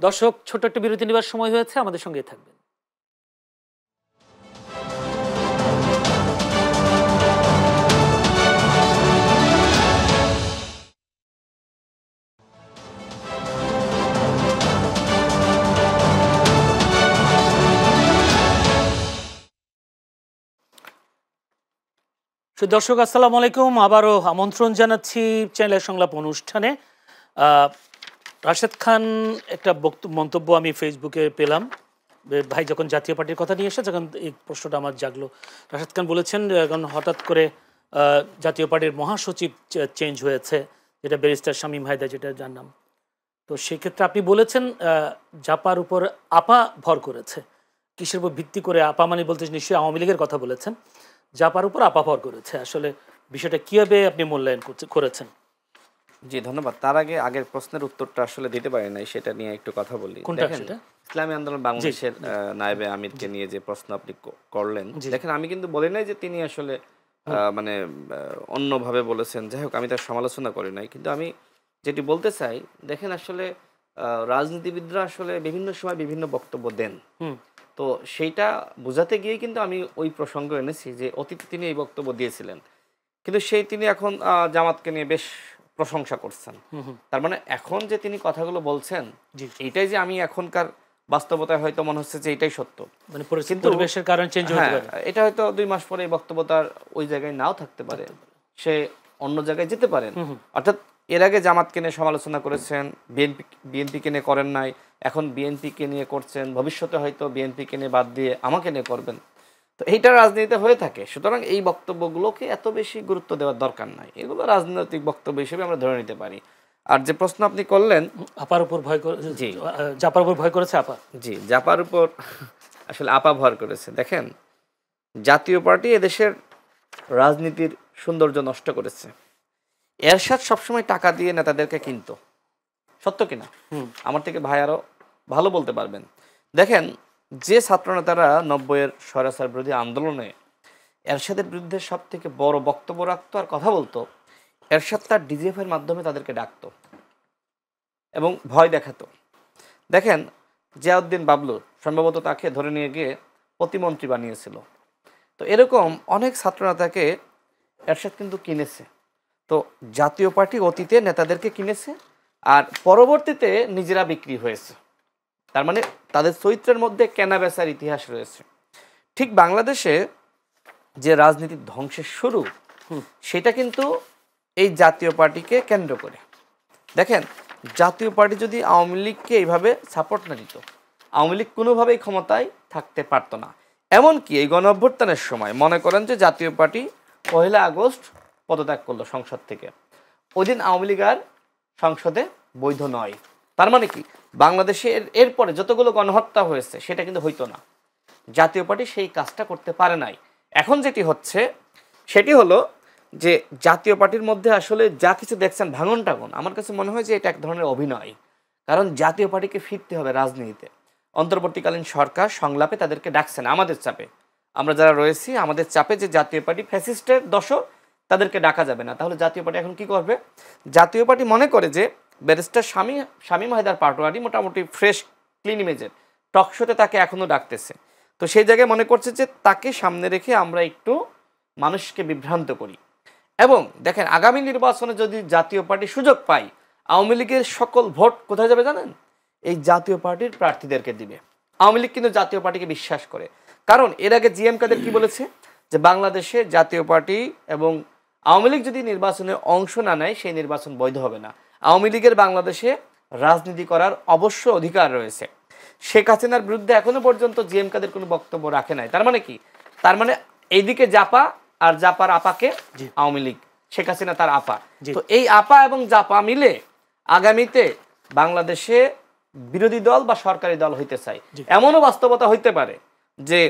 দর্শক, ছোট্ট একটা বিরতি নেবার সময় হয়েছে, আমাদের সঙ্গেই থাকবেন। দর্শক আসসালামু আলাইকুম, আবারও আমন্ত্রণ জানাচ্ছি চ্যানেলের সংলাপ অনুষ্ঠানে। রাশেদ খান একটা মন্তব্য আমি ফেসবুকে পেলাম, ভাই যখন জাতীয় পার্টির কথা নিয়ে এসে যখন এই প্রশ্নটা আমার জাগলো। রাশেদ খান বলেছেন এখন হঠাৎ করে জাতীয় পার্টির মহাসচিব চেঞ্জ হয়েছে, যেটা ব্যারিস্টার শামীম হায়দার, যেটা জানলাম। তো সেক্ষেত্রে আপনি বলেছেন জাপার উপর আপা ভর করেছে। কিসের উপর ভিত্তি করে? আপা মানে বলতে নিশ্চয়ই আওয়ামী লীগের কথা বলেছেন। জাপার উপর আপা ভর করেছে, আসলে বিষয়টা কিভাবে আপনি মূল্যায়ন করেছেন? জি ধন্যবাদ। তার আগে আগের প্রশ্নের উত্তরটা আসলে দিতে পারি নাই, সেটা নিয়ে একটু কথা বলি। ইসলামী আন্দোলন বাংলাদেশের নায়েবে আমিরকে নিয়ে যে প্রশ্ন আপনি করলেন, দেখেন আমি কিন্তু বলি নাই যে তিনি আসলে মানে অন্যভাবে বলেছেন। যাই হোক, আমি তার সমালোচনা করি নাই, কিন্তু আমি যেটি বলতে চাই, দেখেন আসলে রাজনীতিবিদরা আসলে বিভিন্ন সময় বিভিন্ন বক্তব্য দেন। তো সেইটা বোঝাতে গিয়ে কিন্তু আমি ওই প্রসঙ্গ এনেছি যে অতীতে তিনি এই বক্তব্য দিয়েছিলেন, কিন্তু তিনি এখন জামাতকে নিয়ে বেশ প্রশংসা করছেন। তার মানে এখন যে তিনি কথাগুলো বলছেন, এইটাই যে আমি এখনকার বাস্তবতায় হয়তো মনে হচ্ছে যে এটাই সত্য, মানে পরিবেশের কারণে চেঞ্জ হতে পারে। এটা হয়তো ২ মাস পরে এই বক্তব্যটার ওই জায়গায় নাও থাকতে পারে, সে অন্য জায়গায় যেতে পারেন। অর্থাৎ এর আগে জামাতকে নিয়ে সমালোচনা করেছেন, বিএনপিকে নিয়ে করেন নাই, এখন বিএনপিকে নিয়ে করছেন, ভবিষ্যতে হয়তো বিএনপিকে নিয়ে বাদ দিয়ে আমাকে নিয়ে করবেন। তো এইটা রাজনীতিতে হয়ে থাকে। সুতরাং এই বক্তব্যগুলোকে এত বেশি গুরুত্ব দেওয়ার দরকার নাই, এগুলো রাজনৈতিক বক্তব্য হিসেবে আমরা ধরে নিতে পারি। আর যে প্রশ্ন আপনি করলেন, আপার উপর ভয় করে, জি জাপার উপর ভয় করেছে আপা। জি, জাপার উপর আসলে আপা ভর করেছে। দেখেন, জাতীয় পার্টি এদেশের রাজনীতির সৌন্দর্য নষ্ট করেছে। এরশাদ সবসময় টাকা দিয়ে নেতাদেরকে কিনতো, সত্য কিনা? আমার থেকে ভাই আরো ভালো বলতে পারবেন। দেখেন, যে ছাত্র নেতারা ৯০-এর স্বৈরাচার বিরোধী আন্দোলনে এরশাদের বিরুদ্ধে সব থেকে বড় বক্তব্য রাখতো আর কথা বলতো, এরশাদ তার ডিজিএফ এর মাধ্যমে তাদেরকে ডাকতো এবং ভয় দেখাতো। দেখেন, জিয়াউদ্দিন বাবলু সম্ভবত তাকে ধরে নিয়ে গিয়ে প্রতিমন্ত্রী বানিয়েছিল। তো এরকম অনেক ছাত্রনেতাকে এরশাদ কিন্তু কিনেছে। তো জাতীয় পার্টি অতীতে নেতাদেরকে কিনেছে আর পরবর্তীতে নিজেরা বিক্রি হয়েছে। তার মানে তাদের চরিত্রের মধ্যে কেনাবেচার ইতিহাস রয়েছে। ঠিক বাংলাদেশে যে রাজনীতির ধ্বংসের শুরু, সেটা কিন্তু এই জাতীয় পার্টিকে কেন্দ্র করে। দেখেন, জাতীয় পার্টি যদি আওয়ামী লীগকে এইভাবে সাপোর্ট না দিত, আওয়ামী লীগ কোনোভাবেই ক্ষমতায় থাকতে পারতো না। এমনকি এই গণ অভ্যুত্থানের সময় মনে করেন যে জাতীয় পার্টি ১ আগস্ট পদত্যাগ করলো সংসদ থেকে, ওই দিন আওয়ামী লীগ আর সংসদে বৈধ নয়। তার মানে কি, বাংলাদেশে এরপরে যতগুলো গণহত্যা হয়েছে সেটা কিন্তু হইতো না। জাতীয় পার্টি সেই কাজটা করতে পারে নাই। এখন যেটি হচ্ছে সেটি হলো যে জাতীয় পার্টির মধ্যে আসলে যা কিছু দেখছেন ভাঙন টাঙন, আমার কাছে মনে হয় যে এটা এক ধরনের অভিনয়। কারণ জাতীয় পার্টিকে ফিরতে হবে রাজনীতিতে। অন্তর্বর্তীকালীন সরকার সংলাপে তাদেরকে ডাকছেন, আমাদের চাপে, আমরা যারা রয়েছি আমাদের চাপে, যে জাতীয় পার্টি ফ্যাসিস্টের দশক, তাদেরকে ডাকা যাবে না। তাহলে জাতীয় পার্টি এখন কি করবে? জাতীয় পার্টি মনে করে যে ব্যারিস্টার শামীম হায়দার পাটোয়ারি মোটামুটি ফ্রেশ ক্লিন ইমেজের, টকশোতে তাকে এখনও ডাকতেছে। তো সেই জায়গায় মনে করছে যে তাকে সামনে রেখে আমরা একটু মানুষকে বিভ্রান্ত করি। এবং দেখেন, আগামী নির্বাচনে যদি জাতীয় পার্টি সুযোগ পায়, আওয়ামী লীগের সকল ভোট কোথায় যাবে জানেন? এই জাতীয় পার্টির প্রার্থীদেরকে দিবে। আওয়ামী লীগ কিন্তু জাতীয় পার্টিকে বিশ্বাস করে, কারণ এর আগে জিএম কাদের কি বলেছে যে বাংলাদেশে জাতীয় পার্টি এবং আওয়ামী লীগ যদি নির্বাচনে অংশ না নেয় সেই নির্বাচন বৈধ হবে না। আওয়ামী লীগের বাংলাদেশে রাজনীতি করার অবশ্য অধিকার রয়েছে। শেখ হাসিনার বিরুদ্ধে এখনো পর্যন্ত জিএম কাদের কোনো বক্তব্য রাখে নাই। তার মানে কি? তার মানে এইদিকে জাপা আর জাপার আপাকে আওয়ামী লীগ, শেখ হাসিনা তার আপা। তো এই আপা এবং জাপা মিলে আগামীতে বাংলাদেশে বিরোধী দল বা সরকারি দল হইতে চায়। এমনও বাস্তবতা হইতে পারে যে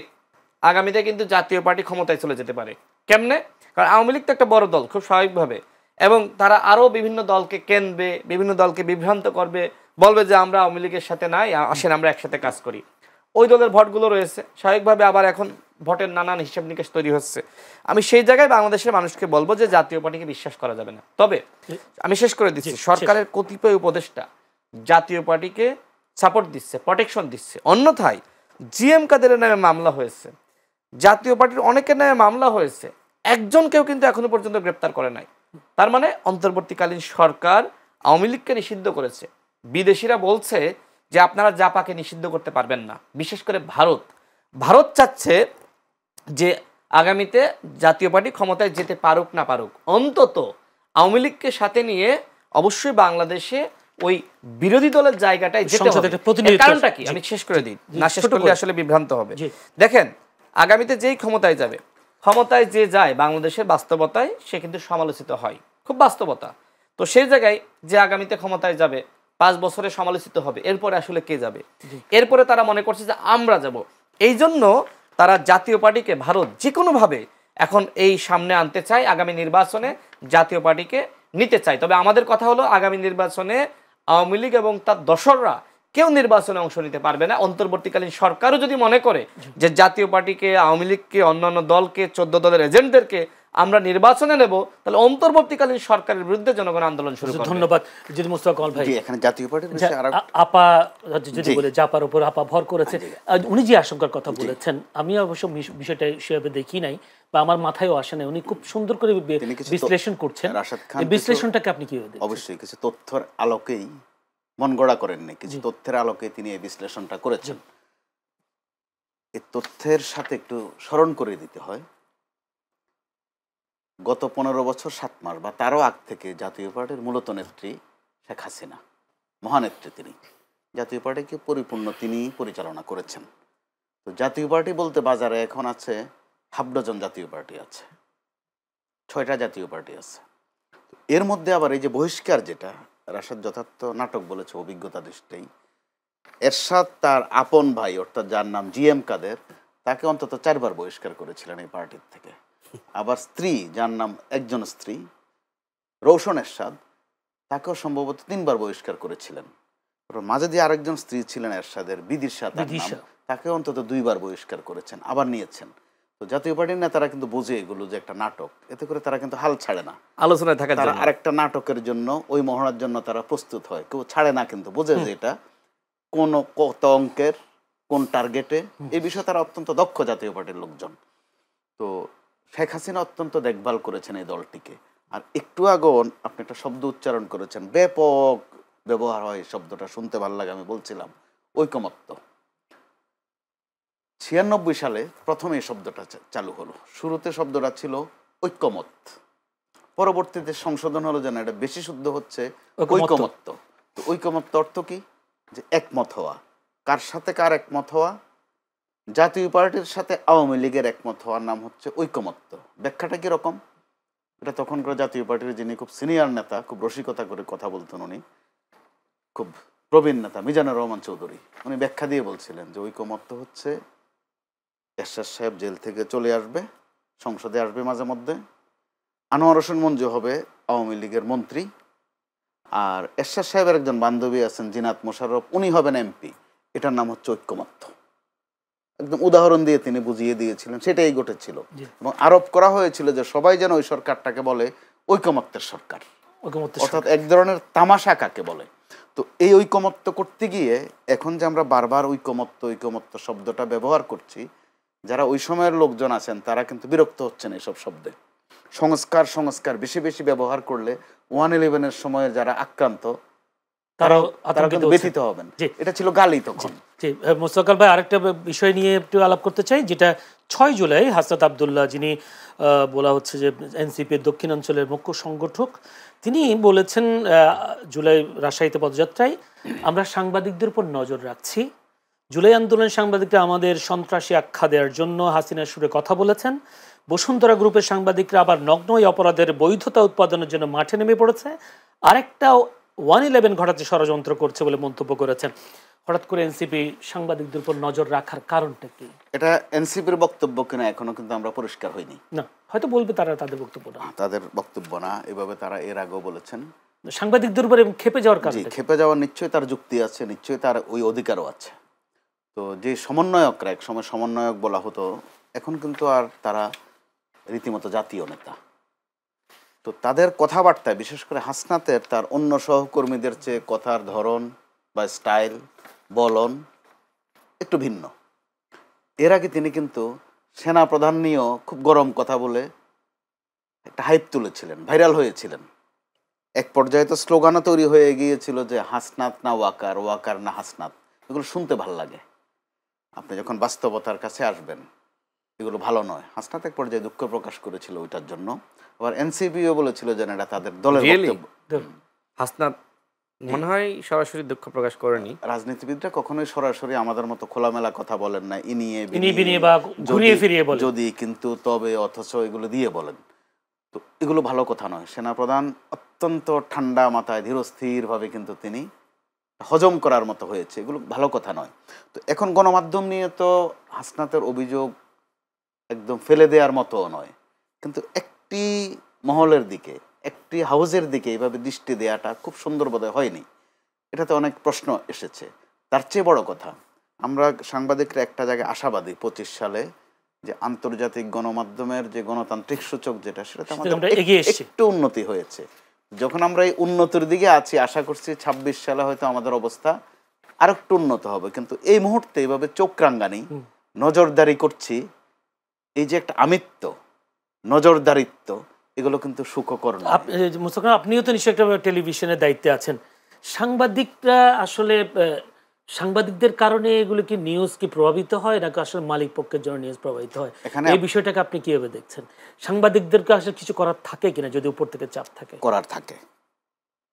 আগামীতে কিন্তু জাতীয় পার্টি ক্ষমতায় চলে যেতে পারে। কেমনে? কারণ আওয়ামী লীগ তো একটা বড় দল খুব স্বাভাবিকভাবে, এবং তারা আরও বিভিন্ন দলকে কেনবে, বিভিন্ন দলকে বিভ্রান্ত করবে, বলবে যে আমরা আওয়ামী লীগের সাথে নাই, আসেন আমরা একসাথে কাজ করি। ওই দলের ভোটগুলো রয়েছে স্বাভাবিকভাবে, আবার এখন ভোটের নানান হিসাব নিকাশ তৈরি হচ্ছে। আমি সেই জায়গায় বাংলাদেশের মানুষকে বলবো যে জাতীয় পার্টিকে বিশ্বাস করা যাবে না। তবে আমি শেষ করে দিচ্ছি, সরকারের কতিপয় উপদেষ্টা জাতীয় পার্টিকে সাপোর্ট দিচ্ছে, প্রটেকশন দিচ্ছে। অন্যথায় জিএম কাদের নামে মামলা হয়েছে, জাতীয় পার্টির অনেকের নামে মামলা হয়েছে, একজনকেও কিন্তু এখনো পর্যন্ত গ্রেপ্তার করে নাই। তার মানে অন্তর্বর্তীকালীন সরকার আওয়ামী লীগকে নিষিদ্ধ করেছে। বিদেশিরা বলছে যে আপনারা জাপাকে নিষিদ্ধ করতে পারবেন না। বিশেষ করে ভারত চাচ্ছে যে আগামীতে জাতীয় পার্টি ক্ষমতায় যেতে পারুক না পারুক, অন্তত আওয়ামী লীগকে সাথে নিয়ে অবশ্যই বাংলাদেশে ওই বিরোধী দলের জায়গাটায় যেতে হবে। কারণটা কি আমি শেষ করে দিই, না শেষ করলে আসলে বিভ্রান্ত হবে। দেখেন, আগামীতে যেই ক্ষমতায় যাবে, ক্ষমতায় যে যায় বাংলাদেশের বাস্তবতায় সে কিন্তু সমালোচিত হয়, খুব বাস্তবতা। তো সেই জায়গায় যে আগামীতে ক্ষমতায় যাবে 5 বছরে সমালোচিত হবে, এরপরে আসলে কে যাবে? এরপরে তারা মনে করছে যে আমরা যাব। এই জন্য তারা জাতীয় পার্টিকে ভারত যে কোনোভাবে এখন এই সামনে আনতে চায়, আগামী নির্বাচনে জাতীয় পার্টিকে নিতে চায়। তবে আমাদের কথা হলো আগামী নির্বাচনে আওয়ামী লীগ এবং তার দোসররা কেউ নির্বাচনে অংশ নিতে পারবে না। অন্তর্বর্তীকালীন সরকারও যদি মনে করে যে জাতীয় পার্টিকে, আওয়ামী লীগকে, অন্যান্য দলকে, 14 দলের এজেন্টদেরকে আমরা নির্বাচনে নেব, তাহলে অন্তর্বর্তীকালীন সরকারের বিরুদ্ধে জনগণ আন্দোলন শুরু করবে। ধন্যবাদ। যদি মুস্তাফা কামাল ভাই, এখানে জাতীয় পার্টির আপা যদি বলে জাপার উপর আপা ভর করেছে, উনি যে আশঙ্কার কথা বলেছেন আমি অবশ্য বিষয়টা সেভাবে দেখি নাই বা আমার মাথায়ও আসে না। উনি খুব সুন্দর করে বিশ্লেষণ করছেন। এই বিশ্লেষণটাকে আপনি কিভাবে দেখেন? অবশ্যই কিছু তথ্যের আলোকেই মন গড়া করেননি, কিছু তথ্যের আলোকে তিনি এই বিশ্লেষণটা করেছেন। এই তথ্যের সাথে একটু স্মরণ করে দিতে হয়, গত 15 বছর 7 মাস বা তারও আগ থেকে জাতীয় পার্টির মূলত নেত্রী শেখ হাসিনা, মহানেত্রী তিনি, জাতীয় পার্টিকে পরিপূর্ণ তিনি পরিচালনা করেছেন। তো জাতীয় পার্টি বলতে বাজারে এখন আছে 1/2 ডজন জাতীয় পার্টি আছে, 6টা জাতীয় পার্টি আছে। এর মধ্যে আবার এই যে বহিষ্কার, যেটা রাশাদ যথার্থ নাটক বলেছে অভিজ্ঞতা দৃষ্টেই, এরশাদ তার আপন ভাই অর্থাৎ যার নাম জিএম কাদের, তাকে অন্তত 4 বার বহিষ্কার করেছিলেন এই পার্টির থেকে। আবার স্ত্রী, যার নাম একজন স্ত্রী রৌশন এরশাদ, তাকেও সম্ভবত 3 বার বহিষ্কার করেছিলেন। মাঝে দিয়ে আরেকজন স্ত্রী ছিলেন এরশাদের, বিদিশা তার নাম, তাকে অন্তত 2 বার বহিষ্কার করেছেন, আবার নিয়েছেন। তো জাতীয় পার্টির নেতারা কিন্তু বোঝে এগুলো যে একটা নাটক, এতে করে তারা কিন্তু হাল ছাড়ে না, আলোচনায় থাকে। তারা আরেকটা নাটকের জন্য, ওই মহড়ার জন্য তারা প্রস্তুত হয়, কেউ ছাড়ে না, কিন্তু বোঝে যে এটা কোন কত অঙ্কের, কোন টার্গেটে, এই বিষয়ে তারা অত্যন্ত দক্ষ জাতীয় পার্টির লোকজন। তো শেখ হাসিনা অত্যন্ত দেখভাল করেছেন এই দলটিকে। আর একটু আগেও আপনি একটা শব্দ উচ্চারণ করেছেন, ব্যাপক ব্যবহার হয়, শব্দটা শুনতে ভালো লাগে, আমি বলছিলাম ঐকমত্য। 96 সালে প্রথমে এই শব্দটা চালু হলো। শুরুতে শব্দটা ছিল ঐক্যমত, পরবর্তীতে সংশোধন হলো যেন এটা বেশি শুদ্ধ হচ্ছে ঐকমত্য। তো ঐকমত্য অর্থ কি? যে একমত হওয়া। কার সাথে কার একমত হওয়া? জাতীয় পার্টির সাথে আওয়ামী লীগের একমত হওয়ার নাম হচ্ছে ঐকমত্য। ব্যাখ্যাটা কিরকম? এটা তখনকার জাতীয় পার্টির যিনি খুব সিনিয়র নেতা, খুব রসিকতা করে কথা বলতেন, উনি খুব প্রবীণ নেতা মিজানুর রহমান চৌধুরী, উনি ব্যাখ্যা দিয়ে বলছিলেন যে ঐকমত্য হচ্ছে এরশাদ সাহেব জেল থেকে চলে আসবে, সংসদে আসবে মাঝে মধ্যে, আনোয়ার হোসেন মঞ্জু হবে আওয়ামী লীগের মন্ত্রী, আর এরশাদ সাহেবের একজন বান্ধবী আছেন জিনাত মোশাররফ, উনি হবেন এমপি। এটার নাম হচ্ছে ঐক্যমত্য। একদম উদাহরণ দিয়ে তিনি বুঝিয়ে দিয়েছিলেন, সেটাই ঘটেছিল। এবং আরোপ করা হয়েছিল যে সবাই যেন ওই সরকারটাকে বলে ঐকমত্যের সরকার, অর্থাৎ এক ধরনের তামাশা কাকে বলে। তো এই ঐকমত্য করতে গিয়ে এখন যে আমরা বারবার ঐকমত্য ঐকমত্য শব্দটা ব্যবহার করছি, যারা ওই সময়ের লোকজন আছেন তারা কিন্তু বিরক্ত হচ্ছেন এইসব শব্দে। সংস্কার সংস্কার বেশি বেশি ব্যবহার করলে 1/11-এর সময়ে যারা আক্রান্ত তারাও তারা কিন্তু ব্যথিত হবেন। এটা ছিল গালি তখন। জি, মোস্তফা ভাই আরেকটা বিষয় নিয়ে একটু আলাপ করতে চাই, যেটা 6 জুলাই হাসনাত আব্দুল্লাহ, যিনি বলা হচ্ছে যে এনসিপির দক্ষিণাঞ্চলের মুখ্য সংগঠক, তিনি বলেছেন জুলাই রাজশাহীতে পদযাত্রায়, আমরা সাংবাদিকদের উপর নজর রাখছি। জুলাই আন্দোলনের সাংবাদিকরা আমাদের সন্ত্রাসী আখ্যা দেওয়ার জন্য হাসিনার সুরে কথা বলেছেন। বসুন্ধরা গ্রুপের সাংবাদিকরা আবার নগ্ন অপরাধের বৈধতা উৎপাদনের জন্য মাঠে নেমে পড়েছে, আরেকটা 1/11 ঘটাতে ষড়যন্ত্র করছে বলে মন্তব্য করেছেন। হঠাৎ করে এনসিপি সাংবাদিকদের উপর নজর রাখার কারণটা কি? এটা এনসিপির বক্তব্য কিনা এখনো কিন্তু আমরা পরিষ্কার হইনি। না, হয়তো বলবে তারা তাদের বক্তব্য না, তাদের বক্তব্য না, এভাবে তারা এর আগেও বলেছেন। সাংবাদিকদের উপরে খেপে যাওয়ার কারণ, খেপে যাওয়ার নিশ্চয়ই তার যুক্তি আছে, নিশ্চয়ই তার ওই অধিকারও আছে। তো যে সমন্বয়করা একসময় সমন্বয়ক বলা হতো, এখন কিন্তু আর তারা রীতিমতো জাতীয় নেতা। তো তাদের কথাবার্তায়, বিশেষ করে হাসনাতের, তার অন্য সহকর্মীদের চেয়ে কথার ধরন বা স্টাইল, বলন একটু ভিন্ন। এর আগে তিনি কিন্তু সেনা প্রধান নিয়েও খুব গরম কথা বলে একটা হাইপ তুলেছিলেন, ভাইরাল হয়েছিলেন। এক পর্যায়ে তো স্লোগানও তৈরি হয়ে গিয়েছিল যে হাসনাত না ওয়াকার, ওয়াকার না হাসনাত। এগুলো শুনতে ভালো লাগে, আপনি যখন বাস্তবতার কাছে আসবেন এগুলো ভালো নয়। হাসনাত এক পর্যায়ে দুঃখ প্রকাশ করেছিল ওইটার জন্য। আবার এনসিপিও বলেছিল যে এটা তাদের দলের বক্তব্য। হাসনাত মনে হয় সরাসরি দুঃখ প্রকাশ করেনি। রাজনীতিবিদরা কখনোই সরাসরি আমাদের মতো খোলামেলা কথা বলেন না, ইনিয়ে বা ঘুরিয়ে ফিরিয়ে বলেন, যদি, কিন্তু, তবে, অথচ এগুলো দিয়ে বলেন। তো এগুলো ভালো কথা নয়। সেনাপ্রধান অত্যন্ত ঠান্ডা মাথায় ধীরস্থিরভাবে কিন্তু তিনি হজম করার মতো হয়েছে, এগুলো ভালো কথা নয়। তো এখন গণমাধ্যম নিয়ে তো হাসনাতের অভিযোগ একদম ফেলে দেওয়ার মতো নয়, কিন্তু একটি মহলের দিকে, একটি হাউজের দিকে এইভাবে দৃষ্টি দেওয়াটা খুব সুন্দর বোধহয় হয়নি। এটাতে অনেক প্রশ্ন এসেছে। তার চেয়ে বড় কথা, আমরা সাংবাদিকরা একটা জায়গায় আশাবাদী 25 সালে যে আন্তর্জাতিক গণমাধ্যমের যে গণতান্ত্রিক সূচক যেটা, সেটাতে আমাদের একটু উন্নতি হয়েছে। যখন আমরা এই উন্নতির দিকে আছি, আশা করছি 26 সালে হয়তো আমাদের অবস্থা আর একটু উন্নত হবে। কিন্তু এই মুহূর্তে এইভাবে চোখ রাঙ্গানি, নজরদারি করছি, এই যে একটা আমিত্ব, নজরদারিত্ব, এগুলো কিন্তু সুখকর নয়। আপনিও তো নিশ্চয়ই একটা টেলিভিশনের দায়িত্বে আছেন। সাংবাদিকরা আসলে, সাংবাদিকদের কারণে এগুলো কি নিউজ কি প্রভাবিত হয়, নাকি আসলে মালিক পক্ষের জন্য নিউজ প্রভাবিত হয়? এই বিষয়টাকে আপনি কিভাবে দেখছেন? সাংবাদিকদেরকে আসলে কিছু করার থাকে কিনা, যদি উপর থেকে চাপ থাকে? করার থাকে।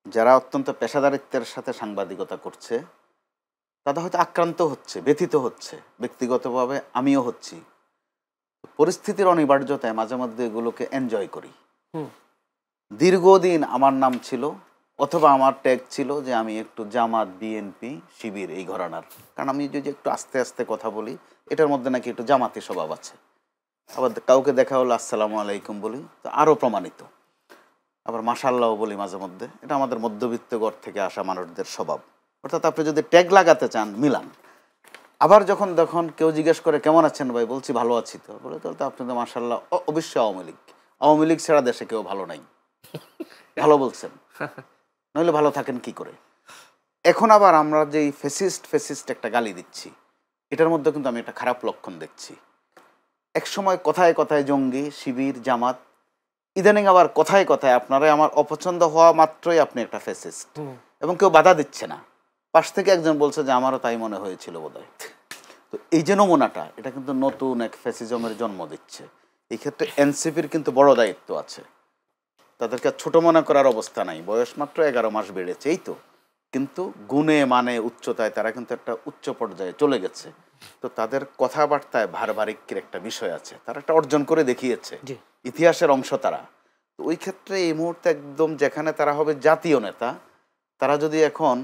যারা অত্যন্ত পেশাদারিত্বের সাথে সাংবাদিকতা করছে তারা হয়তো আক্রান্ত হচ্ছে, ব্যথিত হচ্ছে, ব্যক্তিগতভাবে আমিও হচ্ছি। পরিস্থিতির অনিবার্যতায় মাঝে মধ্যে এগুলোকে এনজয় করি। দীর্ঘদিন আমার নাম ছিল, অথবা আমার ট্যাগ ছিল যে আমি একটু জামাত, বিএনপি, শিবির এই ঘরানার। কারণ আমি যদি একটু আস্তে আস্তে কথা বলি, এটার মধ্যে নাকি একটু জামাতি স্বভাব আছে। আবার কাউকে দেখা হলো আসসালামু আলাইকুম বলি, তো আরও প্রমাণিত। আবার মাশাআল্লাহ বলি মাঝে মধ্যে, এটা আমাদের মধ্যবিত্ত ঘর থেকে আসা মানুষদের স্বভাব। অর্থাৎ আপনি যদি ট্যাগ লাগাতে চান, মিলান। আবার যখন কেউ জিজ্ঞেস করে কেমন আছেন ভাই, বলছি ভালো আছি। তো বলে তো আপনি তো মাশাআল্লাহ, অবশ্যই আওয়ামী লীগ ছাড়া দেশে কেউ ভালো নাই, ভালো বলছেন, নইলে ভালো থাকেন কি করে? এখন আবার আমরা যে ফেসিস্ট একটা গালি দিচ্ছি, এটার মধ্যে কিন্তু আমি একটা খারাপ লক্ষণ দেখছি। এক সময় কথায় কথায় জঙ্গি, শিবির, জামাত, ইদানিং আবার কথায় কথায় আপনারা আমার অপছন্দ হওয়া মাত্রই আপনি একটা ফেসিস্ট, এবং কেউ বাধা দিচ্ছে না। পাশ থেকে একজন বলছে যে আমারও তাই মনে হয়েছিল বোধহয়। তো এই যে নমুনাটা, এটা কিন্তু নতুন এক ফ্যাসিজমের জন্ম দিচ্ছে। এই ক্ষেত্রে এনসিপির কিন্তু বড় দায়িত্ব আছে। তাদেরকে ছোট মনে করার অবস্থা নাই, বয়স মাত্র 11 মাস বেড়েছে, এই তো। কিন্তু গুণে মানে উচ্চতায় তারা কিন্তু একটা উচ্চ পর্যায়ে চলে গেছে। তো তাদের কথাবার্তায় ভারবারিকের একটা বিষয় আছে, তারা একটা অর্জন করে দেখিয়েছে, ইতিহাসের অংশ তারা। তো ওই ক্ষেত্রে এই মুহূর্তে একদম যেখানে তারা হবে জাতীয় নেতা, তারা যদি এখন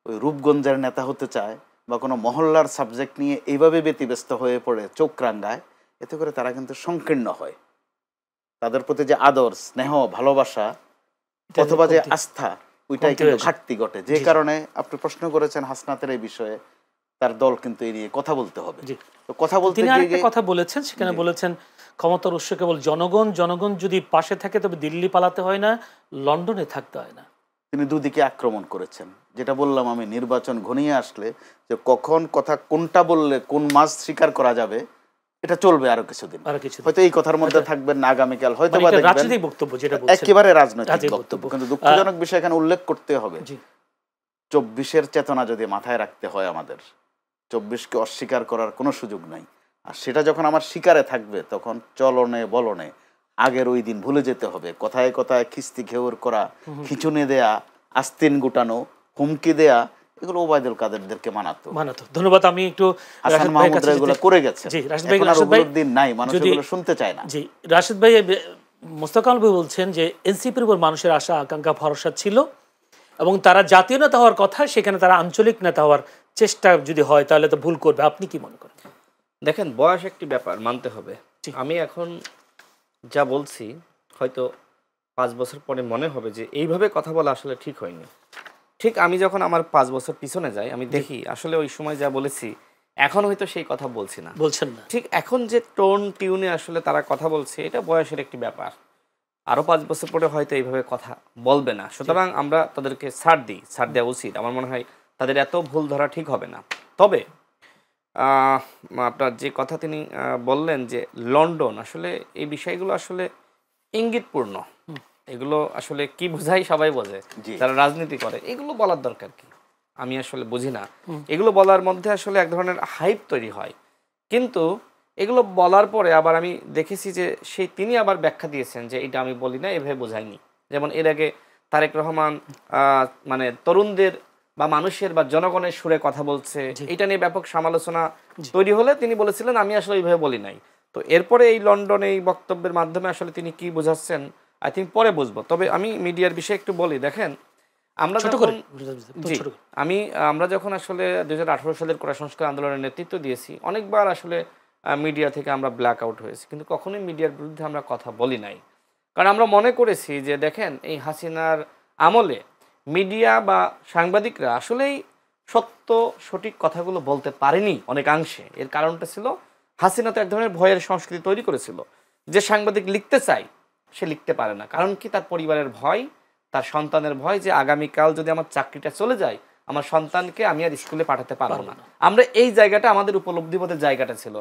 ওই রূপগঞ্জের নেতা হতে চায় বা কোনো মহল্লার সাবজেক্ট নিয়ে এইভাবে ব্যতিব্যস্ত হয়ে পড়ে চোখ রাঙ্গায়, এতে করে তারা কিন্তু সংকীর্ণ হয়। তাদের প্রতি যে আদর, স্নেহ, ভালোবাসা অথবা যে আস্থা, ওইটাই কিন্তু ঘাটতি ঘটে। যে কারণে আপনি প্রশ্ন করেছেন হাসনাতের এই বিষয়ে, তার দল কিন্তু এই নিয়ে কথা বলতে হবে। তো কথা বলতে তিনি আরেকটা কথা বলেছেন, সেখানে বলেছেন ক্ষমতার উৎস কেবল জনগণ, জনগণ যদি পাশে থাকে তবে দিল্লি পালাতে হয় না, লন্ডনে থাকতে হয় না। তিনি দুদিকে আক্রমণ করেছেন। যেটা বললাম আমি, নির্বাচন ঘনিয়ে আসলে যে কখন কথা কোনটা বললে কোন মাছ শিকার করা যাবে, এটা চলবে আরো কিছুদিন। হয়তো এই কথার মধ্যে থাকবেন না, আগামীকাল হয়তো রাজনৈতিক বক্তব্য, যেটা বলছেন একেবারে রাজনৈতিক বক্তব্য। কিন্তু দুঃখজনক বিষয় এখানে উল্লেখ করতে হবে, 24-এর চেতনা যদি মাথায় রাখতে হয় আমাদের, 24-কে অস্বীকার করার কোনো সুযোগ নাই। আর সেটা যখন আমার শিকারে থাকবে তখন চলনে বলনে আগের ওই দিন ভুলে যেতে হবে। কথায় কথায় খিস্তি ঘেউর করা, খিচুনি দেয়া, আস্তিন গুটানো, হুমকি দেয়া, এগুলো ওবায়দুল কাদেরদেরকে মানাতো। ধন্যবাদ। আমি একটু হাসান মাহমুদরা এগুলো করে গেছে। জি, রাশিদ ভাই, এখন আর ওগুলোর দিন নাই, মানুষ এগুলো শুনতে চায় না। জি, রাশিদ ভাই, মোস্তফা কামাল ভাই বলছেন যে এনসিপির উপর মানুষের আশা আকাঙ্ক্ষা ভরসা ছিল এবং তারা জাতীয় নেতা হওয়ার কথা, সেখানে তারা আঞ্চলিক নেতা হওয়ার চেষ্টা যদি হয় তাহলে তো ভুল করবে। আপনি কি মনে করেন? দেখেন, বয়স একটি ব্যাপার, মানতে হবে। আমি এখন যা বলছি হয়তো 5 বছর পরে মনে হবে যে এইভাবে কথা বলা আসলে ঠিক হয়নি। ঠিক আমি যখন আমার 5 বছর পিছনে যাই, আমি দেখি আসলে ওই সময় যা বলেছি এখন হয়তো সেই কথা বলছেন না। ঠিক এখন যে টোন টিউনে আসলে তারা কথা বলছে, এটা বয়সের একটি ব্যাপার। আরো 5 বছর পরে হয়তো এইভাবে কথা বলবে না। সুতরাং আমরা তাদেরকে ছাড় দেওয়া উচিত। আমার মনে হয় তাদের এত ভুল ধরা ঠিক হবে না। তবে আপনার যে কথা তিনি বললেন যে লন্ডন, আসলে এই বিষয়গুলো আসলে ইঙ্গিতপূর্ণ। এগুলো আসলে কি বোঝায় সবাই বোঝে, যারা রাজনীতি করে। এগুলো বলার দরকার কি আমি আসলে বুঝি না। এগুলো বলার মধ্যে আসলে এক ধরনের হাইপ তৈরি হয়, কিন্তু এগুলো বলার পরে আবার আমি দেখেছি যে তিনি আবার ব্যাখ্যা দিয়েছেন যে এটা আমি বলি না, এভাবে বোঝাইনি। যেমন এর আগে তারেক রহমান মানে তরুণদের বা মানুষের বা জনগণের সুরে কথা বলছে, এটা নিয়ে ব্যাপক সমালোচনা তৈরি হলে তিনি বলেছিলেন আমি আসলে এইভাবে বলি নাই। তো এরপরে এই লন্ডনে এই বক্তব্যের মাধ্যমে আসলে তিনি কি বোঝাচ্ছেন আই থিঙ্ক পরে বুঝবো। তবে আমি মিডিয়ার বিষয়ে একটু বলি। দেখেন, আমরা যখন আসলে 2018 সালের কোটা সংস্কার আন্দোলনের নেতৃত্ব দিয়েছি, অনেকবার আসলে মিডিয়া থেকে আমরা ব্ল্যাক আউট হয়েছি, কিন্তু কখনোই মিডিয়ার বিরুদ্ধে আমরা কথা বলি নাই। কারণ আমরা মনে করেছি যে দেখেন, এই হাসিনার আমলে মিডিয়া বা সাংবাদিকরা আসলেই সত্য সঠিক কথাগুলো বলতে পারেনি অনেকাংশে। এর কারণটা ছিল হাসিনা তো এক ধরনের ভয়ের সংস্কৃতি তৈরি করেছিল, যে সাংবাদিক লিখতে চায় সে লিখতে পারে না। কারণ কি? তার পরিবারের ভয়, তার সন্তানের ভয় যে আগামীকাল যদি আমার চাকরিটা চলে যায়, আমার সন্তানকে আমি আর স্কুলে পাঠাতে পারবো না। আমরা এই জায়গাটা আমাদের উপলব্ধিবোধের জায়গাটা ছিল।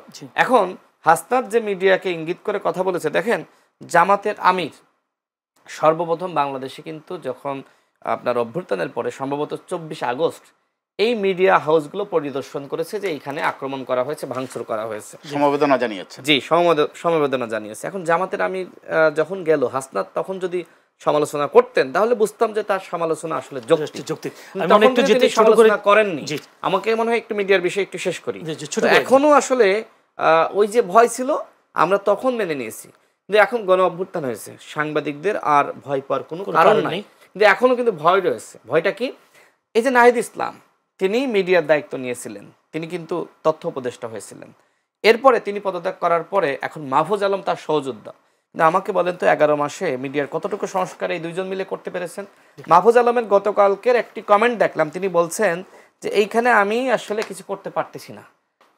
এখন হাসনাত যে মিডিয়াকে ইঙ্গিত করে কথা বলেছে, দেখেন, জামাতের আমির সর্বপ্রথম বাংলাদেশে কিন্তু যখন আপনার অভ্যুত্থানের পরে সম্ভবত 24 আগস্ট এই মিডিয়া হাউসগুলো পরিদর্শন করেছে যে এইখানে আক্রমণ করা হয়েছে, ভাঙচুর করা হয়েছে, সমবেদনা জানিয়েছে। জি, সমবেদনা জানিয়েছে। এখন জামাতের আমির যখন গেল, হাসনাত তখন যদি সমালোচনা করতেন তাহলে বুঝতাম যে তার সমালোচনা আসলে যৌক্তিক। সমালোচনা করেননি। আমাকে মনে হয় একটু মিডিয়ার বিষয়ে একটু শেষ করি। এখনো আসলে ওই যে ভয় ছিল আমরা তখন মেনে নিয়েছি, কিন্তু এখন গণ অভ্যুত্থান হয়েছে, সাংবাদিকদের আর ভয় পাওয়ার কোনো কারণ নাই। কিন্তু এখনো কিন্তু ভয় রয়েছে। ভয়টা কি? এই যে নাহিদ ইসলাম, তিনি মিডিয়ার দায়িত্ব নিয়েছিলেন, তিনি কিন্তু তথ্য উপদেষ্টা হয়েছিলেন। এরপরে তিনি পদত্যাগ করার পরে এখন মাহফুজ আলম তার সহযোদ্ধা। কিন্তু আমাকে বলেন তো 11 মাসে মিডিয়ার কতটুকু সংস্কার এই দুইজন মিলে করতে পেরেছেন? মাহফুজ আলমের গতকালকের একটি কমেন্ট দেখলাম, তিনি বলছেন যে এইখানে আমি আসলে কিছু করতে পারতেছি না।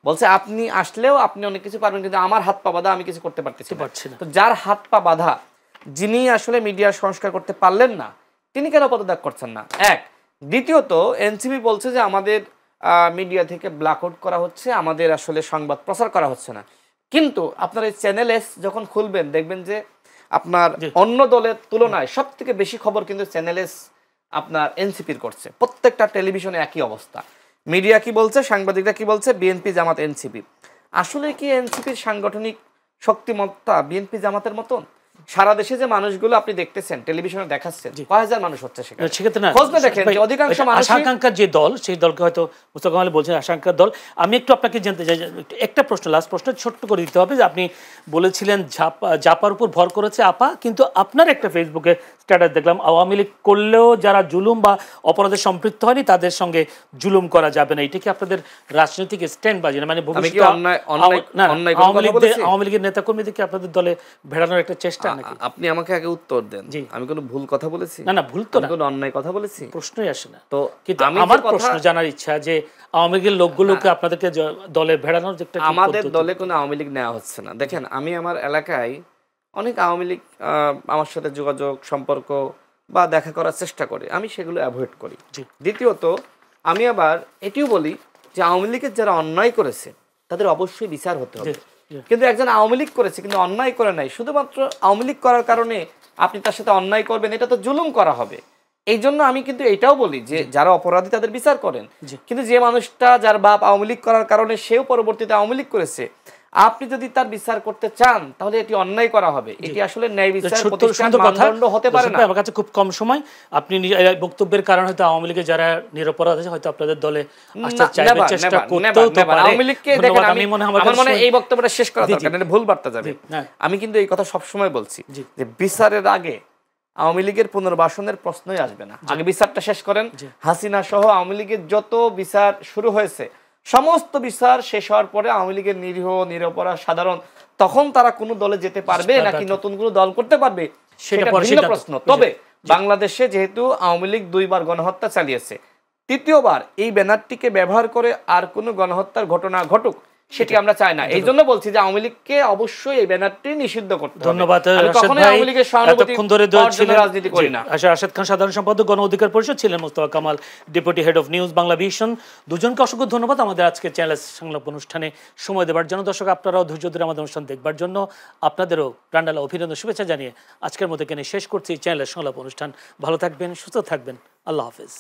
বলছে আপনি আসলেও আপনি অনেক কিছু পারবেন, কিন্তু আমার হাত পা বাঁধা, আমি কিছু করতে পারতেছি না। তো যার হাত পা বাঁধা, যিনি আসলে মিডিয়ার সংস্কার করতে পারলেন না, তিনি কেন পদত্যাগ করছেন না? এক। দ্বিতীয়ত, এনসিপি বলছে যে আমাদের মিডিয়া থেকে ব্ল্যাক আউট করা হচ্ছে, আমাদের আসলে সংবাদ প্রচার করা হচ্ছে না। কিন্তু আপনার এই চ্যানেল এস যখন খুলবেন দেখবেন যে আপনার অন্য দলের তুলনায় সব থেকে বেশি খবর কিন্তু চ্যানেল এস আপনার এনসিপির করছে। প্রত্যেকটা টেলিভিশনে একই অবস্থা। মিডিয়া কি বলছে, সাংবাদিকরা কি বলছে? বিএনপি, জামাত, এনসিপি। আসলে কি এনসিপির সাংগঠনিক শক্তিমত্তা বিএনপি জামাতের মতন? সারা দেশে যে মানুষগুলো আপনি দেখতেছেন, টেলিভিশনে দেখাচ্ছেন, কয় হাজার মানুষ হচ্ছে সেখানে। খোঁজ না দেখেন যে অধিকাংশ মানুষ আশা-আকাঙ্ক্ষার যে দল, সেই দলকে হয়তো মুস্তফা কামাল বলছেন আশা-আকাঙ্ক্ষার দল। আমি একটু আপনাকে জানতে চাই, একটা প্রশ্ন, লাস্ট প্রশ্ন ছোট্ট করে দিতে হবে, যে আপনি বলেছিলেন জাপার উপর ভর করেছে আপা, কিন্তু আপনার একটা ফেসবুকে স্ট্যাটাস দেখলাম আওয়ামী লীগ করলেও যারা জুলুম বা অপরাধে সম্পৃক্ত হয়নি তাদের সঙ্গে জুলুম করা যাবে না। এটা কি আপনাদের রাজনৈতিক স্ট্যান্ড বাজি না? মানে আওয়ামী লীগের নেতাকর্মীদেরকে আপনাদের দলে ভেড়ানোর একটা চেষ্টা? আপনি আমাকে আগে উত্তর দেন। আমি কোনো ভুল কথা বলেছি? না, ভুল তো না, কোনো অন্যায় কথা বলেছি? প্রশ্নই আসে না। তো কিন্তু আমার প্রশ্ন জানার ইচ্ছা যে আওয়ামী লীগের লোকগুলোকে আপনাদেরকে দলে ভেড়ানোর যে একটা, আমাদের দলে কোনো আওয়ামী লীগ নেওয়া হচ্ছে না। দেখেন, আমি আমার এলাকায় অনেক আওয়ামী লীগ আমার সাথে যোগাযোগ, সম্পর্ক বা দেখা করার চেষ্টা করে, আমি সেগুলো অ্যাভয়েড করি। দ্বিতীয়ত, আমি আবার এটিও বলি যে আওয়ামী লীগের যারা অন্যায় করেছে তাদের অবশ্যই বিচার হতে হবে। কিন্তু একজন আওয়ামী লীগ করেছে কিন্তু অন্যায় করে নাই, শুধুমাত্র আওয়ামী লীগ করার কারণে আপনি তার সাথে অন্যায় করবেন, এটা তো জুলুম করা হবে। এই জন্য আমি কিন্তু এটাও বলি যে যারা অপরাধী তাদের বিচার করেন, জি। কিন্তু যে মানুষটা যার বাপ আওয়ামী লীগ করার কারণে সেও পরবর্তীতে আওয়ামী লীগ করেছে, আপনি যদি তার বিচার করতে চান তাহলে এটি অন্যায় করা হবে। এটি আসলে ন্যায় বিচার প্রতিষ্ঠান মানদণ্ড হতে পারে না। আমার কাছে খুব কম সময়, আপনি বক্তব্যের কারণে হয়তো আওয়ামী লীগের যারা নিরপরাধ আছে হয়তো আপনাদের দলে আসতে চাইবে, চেষ্টা করতেও তো পারে। আওয়ামী লীগকে দেখেন, আমি মনে হয় আমার মনে হয় এই বক্তব্যটা শেষ করা দরকার, এটা ভুল বার্তা যাবে। আমি কিন্তু এই কথা সব সময় বলছি যে বিচারের আগে আওয়ামী লীগের পুনর্বাসনের প্রশ্নই আসবে না। আগে বিচারটা শেষ করেন। হাসিনা সহ আওয়ামী লীগের যত বিচার শুরু হয়েছে সমস্ত বিচার শেষ হওয়ার পরে আওয়ামী লীগের নিরীহ নিরপরাধ সাধারণ তখন তারা কোনো দলে যেতে পারবে নাকি নতুন কোনো দল করতে পারবে সেটা ভিন্ন প্রশ্ন। তবে বাংলাদেশে যেহেতু আওয়ামী লীগ 2 বার গণহত্যা চালিয়েছে, তৃতীয়বার এই ব্যানারটিকে ব্যবহার করে আর কোনো গণহত্যার ঘটনা ঘটুক সেটি আমরা চাই না। এই জন্য বলছি যে আওয়ামী লীগকে অবশ্যই এই ব্যানারটি নিষিদ্ধ করতে হবে। ধন্যবাদ। কখনোই আওয়ামী লীগের সহানুভূতি রাজনীতি করি না। রাশেদ খান সাধারণ সম্পাদক, গণ অধিকার পরিষদ, ছিলেন Mostafa Kamal deputy head of news Bangla vision. দুজনকে অসংখ্য ধন্যবাদ আমাদের আজকে চ্যানেল সংলাপ অনুষ্ঠানে সময় দেওয়ার জন্য। দর্শক, আপনারাও ধৈর্য ধরে আমাদের অনুষ্ঠান দেখবার জন্য আপনাদেরও প্রাণঢালা অভিনন্দন শুভেচ্ছা জানিয়ে আজকের মতো এখানে শেষ করছি চ্যানেলের সংলাপ অনুষ্ঠান। ভালো থাকবেন, সুস্থ থাকবেন, আল্লাহ হাফেজ।